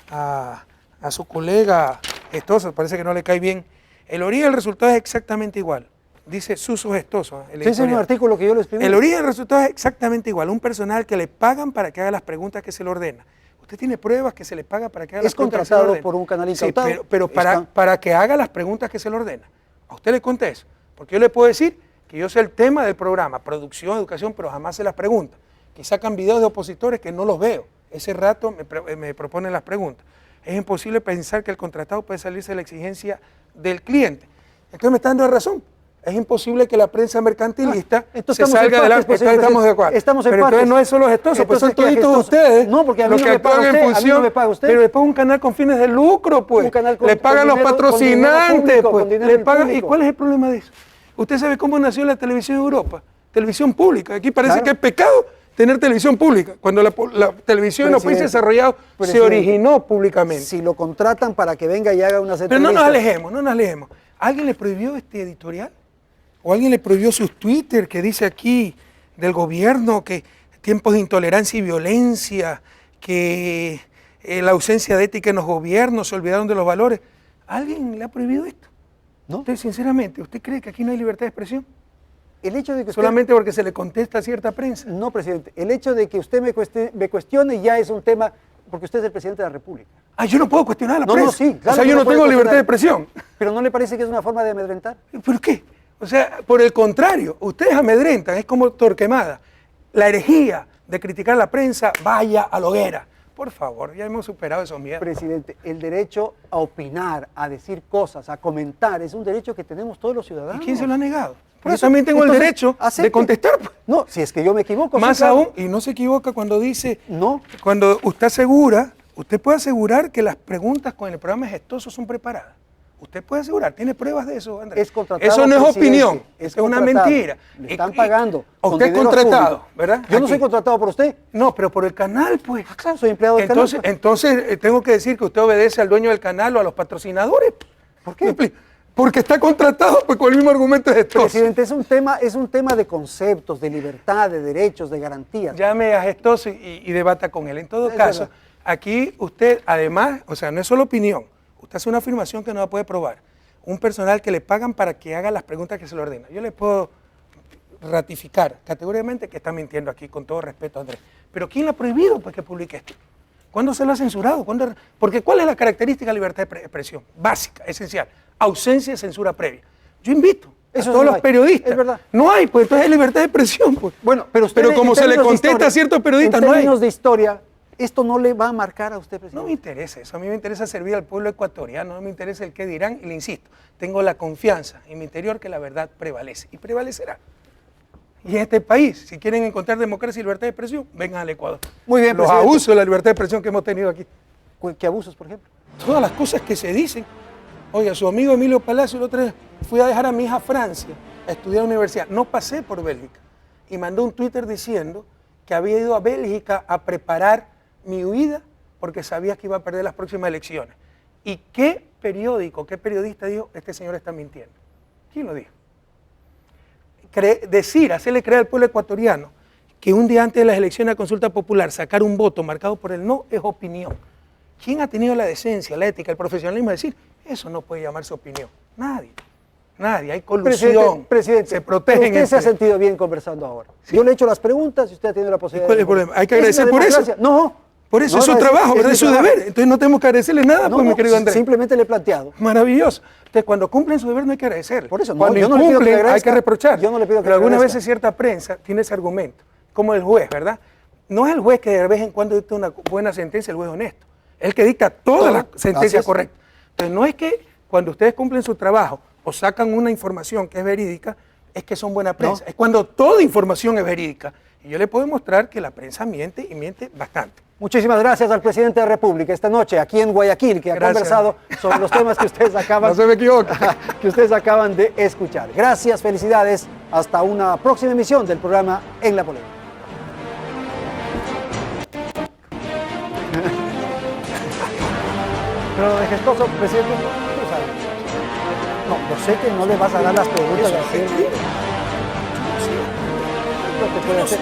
Speaker 4: a su colega Gestoso, parece que no le cae bien. El origen del resultado es exactamente igual. Dice Suso Gestoso.
Speaker 1: Ese es un artículo que yo le escribí.
Speaker 4: El origen del resultado es exactamente igual. Un personal que le pagan para que haga las preguntas que se le ordena. Usted tiene pruebas que se le paga para que haga las preguntas que se le ordena.
Speaker 1: Es contratado por un canal incautado.
Speaker 4: Sí, pero para que haga las preguntas que se le ordena. A usted le conté eso. Porque yo le puedo decir que yo sé el tema del programa, producción, educación, pero jamás se las preguntas. Que sacan videos de opositores que no los veo. Ese rato me proponen las preguntas. Es imposible pensar que el contratado puede salirse de la exigencia del cliente. Entonces me está dando razón. Es imposible que la prensa mercantilista se salga adelante. Estamos de acuerdo.
Speaker 1: Estamos en
Speaker 4: pero entonces no es solo gestoso, pues son toditos ustedes.
Speaker 1: No, porque a mí
Speaker 4: los
Speaker 1: no
Speaker 4: que
Speaker 1: me paga
Speaker 4: actúan
Speaker 1: usted,
Speaker 4: en función,
Speaker 1: a mí no me paga usted.
Speaker 4: Pero le paga un canal con fines de lucro, pues.
Speaker 1: Un canal
Speaker 4: le pagan los patrocinantes, pues. Le pagan, ¿y
Speaker 1: público.
Speaker 4: cuál es el problema de eso? ¿Usted sabe cómo nació la televisión en Europa? Televisión pública. Aquí parece que es pecado tener televisión pública, cuando la televisión en los países desarrollados se originó públicamente.
Speaker 1: Si lo contratan para que venga y haga unas
Speaker 4: Pero
Speaker 1: entrevistas.
Speaker 4: no nos alejemos. ¿Alguien le prohibió este editorial? ¿O alguien le prohibió sus Twitter que dice aquí del gobierno que tiempos de intolerancia y violencia, que la ausencia de ética en los gobiernos, se olvidaron de los valores? ¿Alguien le ha prohibido esto?
Speaker 1: No.
Speaker 4: Usted, sinceramente, ¿usted cree que aquí no hay libertad de expresión?
Speaker 1: El hecho de que usted...
Speaker 4: Solamente porque se le contesta a cierta prensa.
Speaker 1: No, presidente. El hecho de que usted me cuestione ya es un tema, porque usted es el presidente de la República.
Speaker 4: Ah, yo no puedo cuestionar a la prensa.
Speaker 1: No, sí, claro.
Speaker 4: O sea, yo no tengo libertad de expresión.
Speaker 1: Pero ¿no le parece que es una forma de amedrentar?
Speaker 4: ¿Por qué? O sea, por el contrario, ustedes amedrentan, es como Torquemada. La herejía de criticar a la prensa, vaya a la hoguera. Por favor, ya hemos superado esos miedos.
Speaker 1: Presidente, el derecho a opinar, a decir cosas, a comentar, es un derecho que tenemos todos los ciudadanos.
Speaker 4: ¿Y quién se lo ha negado?
Speaker 1: Por
Speaker 4: Yo
Speaker 1: eso,
Speaker 4: también tengo
Speaker 1: entonces,
Speaker 4: el derecho
Speaker 1: acepte.
Speaker 4: de contestar.
Speaker 1: No, si es que yo me equivoco.
Speaker 4: Más
Speaker 1: sí, claro.
Speaker 4: aún, y no se equivoca cuando dice,
Speaker 1: No.
Speaker 4: cuando usted asegura, usted puede asegurar que las preguntas con el programa Gestoso son preparadas. Usted puede asegurar, tiene pruebas de eso, Andrés.
Speaker 1: Es contratado,
Speaker 4: eso no es
Speaker 1: presidente,
Speaker 4: opinión,
Speaker 1: es
Speaker 4: es una
Speaker 1: contratado.
Speaker 4: mentira.
Speaker 1: Le están pagando. con
Speaker 4: Usted es
Speaker 1: dinero
Speaker 4: contratado,
Speaker 1: público.
Speaker 4: ¿verdad?
Speaker 1: Yo no
Speaker 4: Aquí.
Speaker 1: soy contratado por usted.
Speaker 4: No, pero por el canal, pues.
Speaker 1: Claro, soy empleado del
Speaker 4: Entonces,
Speaker 1: canal.
Speaker 4: entonces tengo que decir que usted obedece al dueño del canal o a los patrocinadores.
Speaker 1: ¿Por qué?
Speaker 4: Porque está contratado, pues con el mismo argumento de Gestoso.
Speaker 1: Presidente, es un tema de conceptos, de libertad, de derechos, de garantías.
Speaker 4: Llame a Gestoso y debata con él. En todo
Speaker 1: Es
Speaker 4: caso,
Speaker 1: verdad.
Speaker 4: aquí usted, además, o sea, no es solo opinión, usted hace una afirmación que no la puede probar. Un personal que le pagan para que haga las preguntas que se le ordena. Yo le puedo ratificar categóricamente que está mintiendo aquí, con todo respeto, Andrés. Pero ¿quién le ha prohibido pues, que publique esto? ¿Cuándo se lo ha censurado? Porque ¿cuál es la característica de la libertad de expresión? Básica, esencial. Ausencia de censura previa. Yo invito
Speaker 1: Eso
Speaker 4: a todos
Speaker 1: no
Speaker 4: los
Speaker 1: hay.
Speaker 4: periodistas.
Speaker 1: Es verdad.
Speaker 4: No hay, pues entonces hay libertad de expresión. Pues.
Speaker 1: Bueno, pero
Speaker 4: como se le contesta a ciertos periodistas,
Speaker 1: en
Speaker 4: no hay.
Speaker 1: términos de historia, ¿esto no le va a marcar a usted, presidente?
Speaker 4: No me interesa eso, a mí me interesa servir al pueblo ecuatoriano, no me interesa el qué dirán, y le insisto, tengo la confianza en mi interior que la verdad prevalece, y prevalecerá. Y en este país, si quieren encontrar democracia y libertad de expresión, vengan al Ecuador.
Speaker 1: Muy bien,
Speaker 4: Los
Speaker 1: presidente.
Speaker 4: abusos de la libertad de expresión que hemos tenido aquí.
Speaker 1: ¿Qué abusos, por ejemplo?
Speaker 4: Todas las cosas que se dicen. Oiga, su amigo Emilio Palacio, el otro día fui a dejar a mi hija a Francia a estudiar en la universidad. No pasé por Bélgica. Y mandó un Twitter diciendo que había ido a Bélgica a preparar mi huida porque sabía que iba a perder las próximas elecciones. ¿Y qué periódico, qué periodista dijo, este señor está mintiendo? ¿Quién lo dijo? Hacerle creer al pueblo ecuatoriano que un día antes de las elecciones de consulta popular sacar un voto marcado por el no es opinión. ¿Quién ha tenido la decencia, la ética, el profesionalismo de decir, eso no puede llamarse opinión? Nadie. Nadie, hay colusión.
Speaker 1: Presidente,
Speaker 4: se protegen.
Speaker 1: usted se ha sentido bien conversando ahora. Sí. Yo le he hecho las preguntas y usted ha tenido la posibilidad.
Speaker 4: ¿Cuál es el problema? ¿Hay que agradecer por eso?
Speaker 1: No.
Speaker 4: Por eso
Speaker 1: no,
Speaker 4: es su trabajo, es su deber. Entonces no tenemos que agradecerle nada, pues, mi querido Andrés.
Speaker 1: Simplemente le he planteado.
Speaker 4: Maravilloso. Entonces, cuando cumplen su deber no hay que agradecerle.
Speaker 1: Por eso,
Speaker 4: cuando
Speaker 1: yo no le pido que
Speaker 4: incumplen,
Speaker 1: agradezca.
Speaker 4: hay que reprochar.
Speaker 1: Yo no le pido que
Speaker 4: Pero algunas
Speaker 1: agradezca.
Speaker 4: veces cierta prensa tiene ese argumento, como el juez, ¿verdad? No es el juez que de vez en cuando dicta una buena sentencia, el juez honesto. Es el que dicta toda la sentencia correcta. Entonces, no es que cuando ustedes cumplen su trabajo o sacan una información que es verídica, es que son buena prensa. Es cuando toda información es verídica. Y yo le puedo mostrar que la prensa miente y miente bastante.
Speaker 1: Muchísimas gracias al presidente de la República esta noche aquí en Guayaquil, que ha conversado sobre los temas que ustedes acaban,
Speaker 4: no se me equivoque.
Speaker 1: que ustedes acaban de escuchar. Gracias, felicidades. Hasta una próxima emisión del programa En la Polémica. Pero de Gestoso, presidente, tú sabes. No, yo sé que no le vas a dar las preguntas así. No te puede hacer.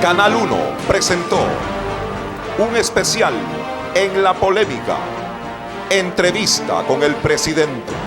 Speaker 3: Canal 1 presentó un especial en la polémica. Entrevista con el presidente.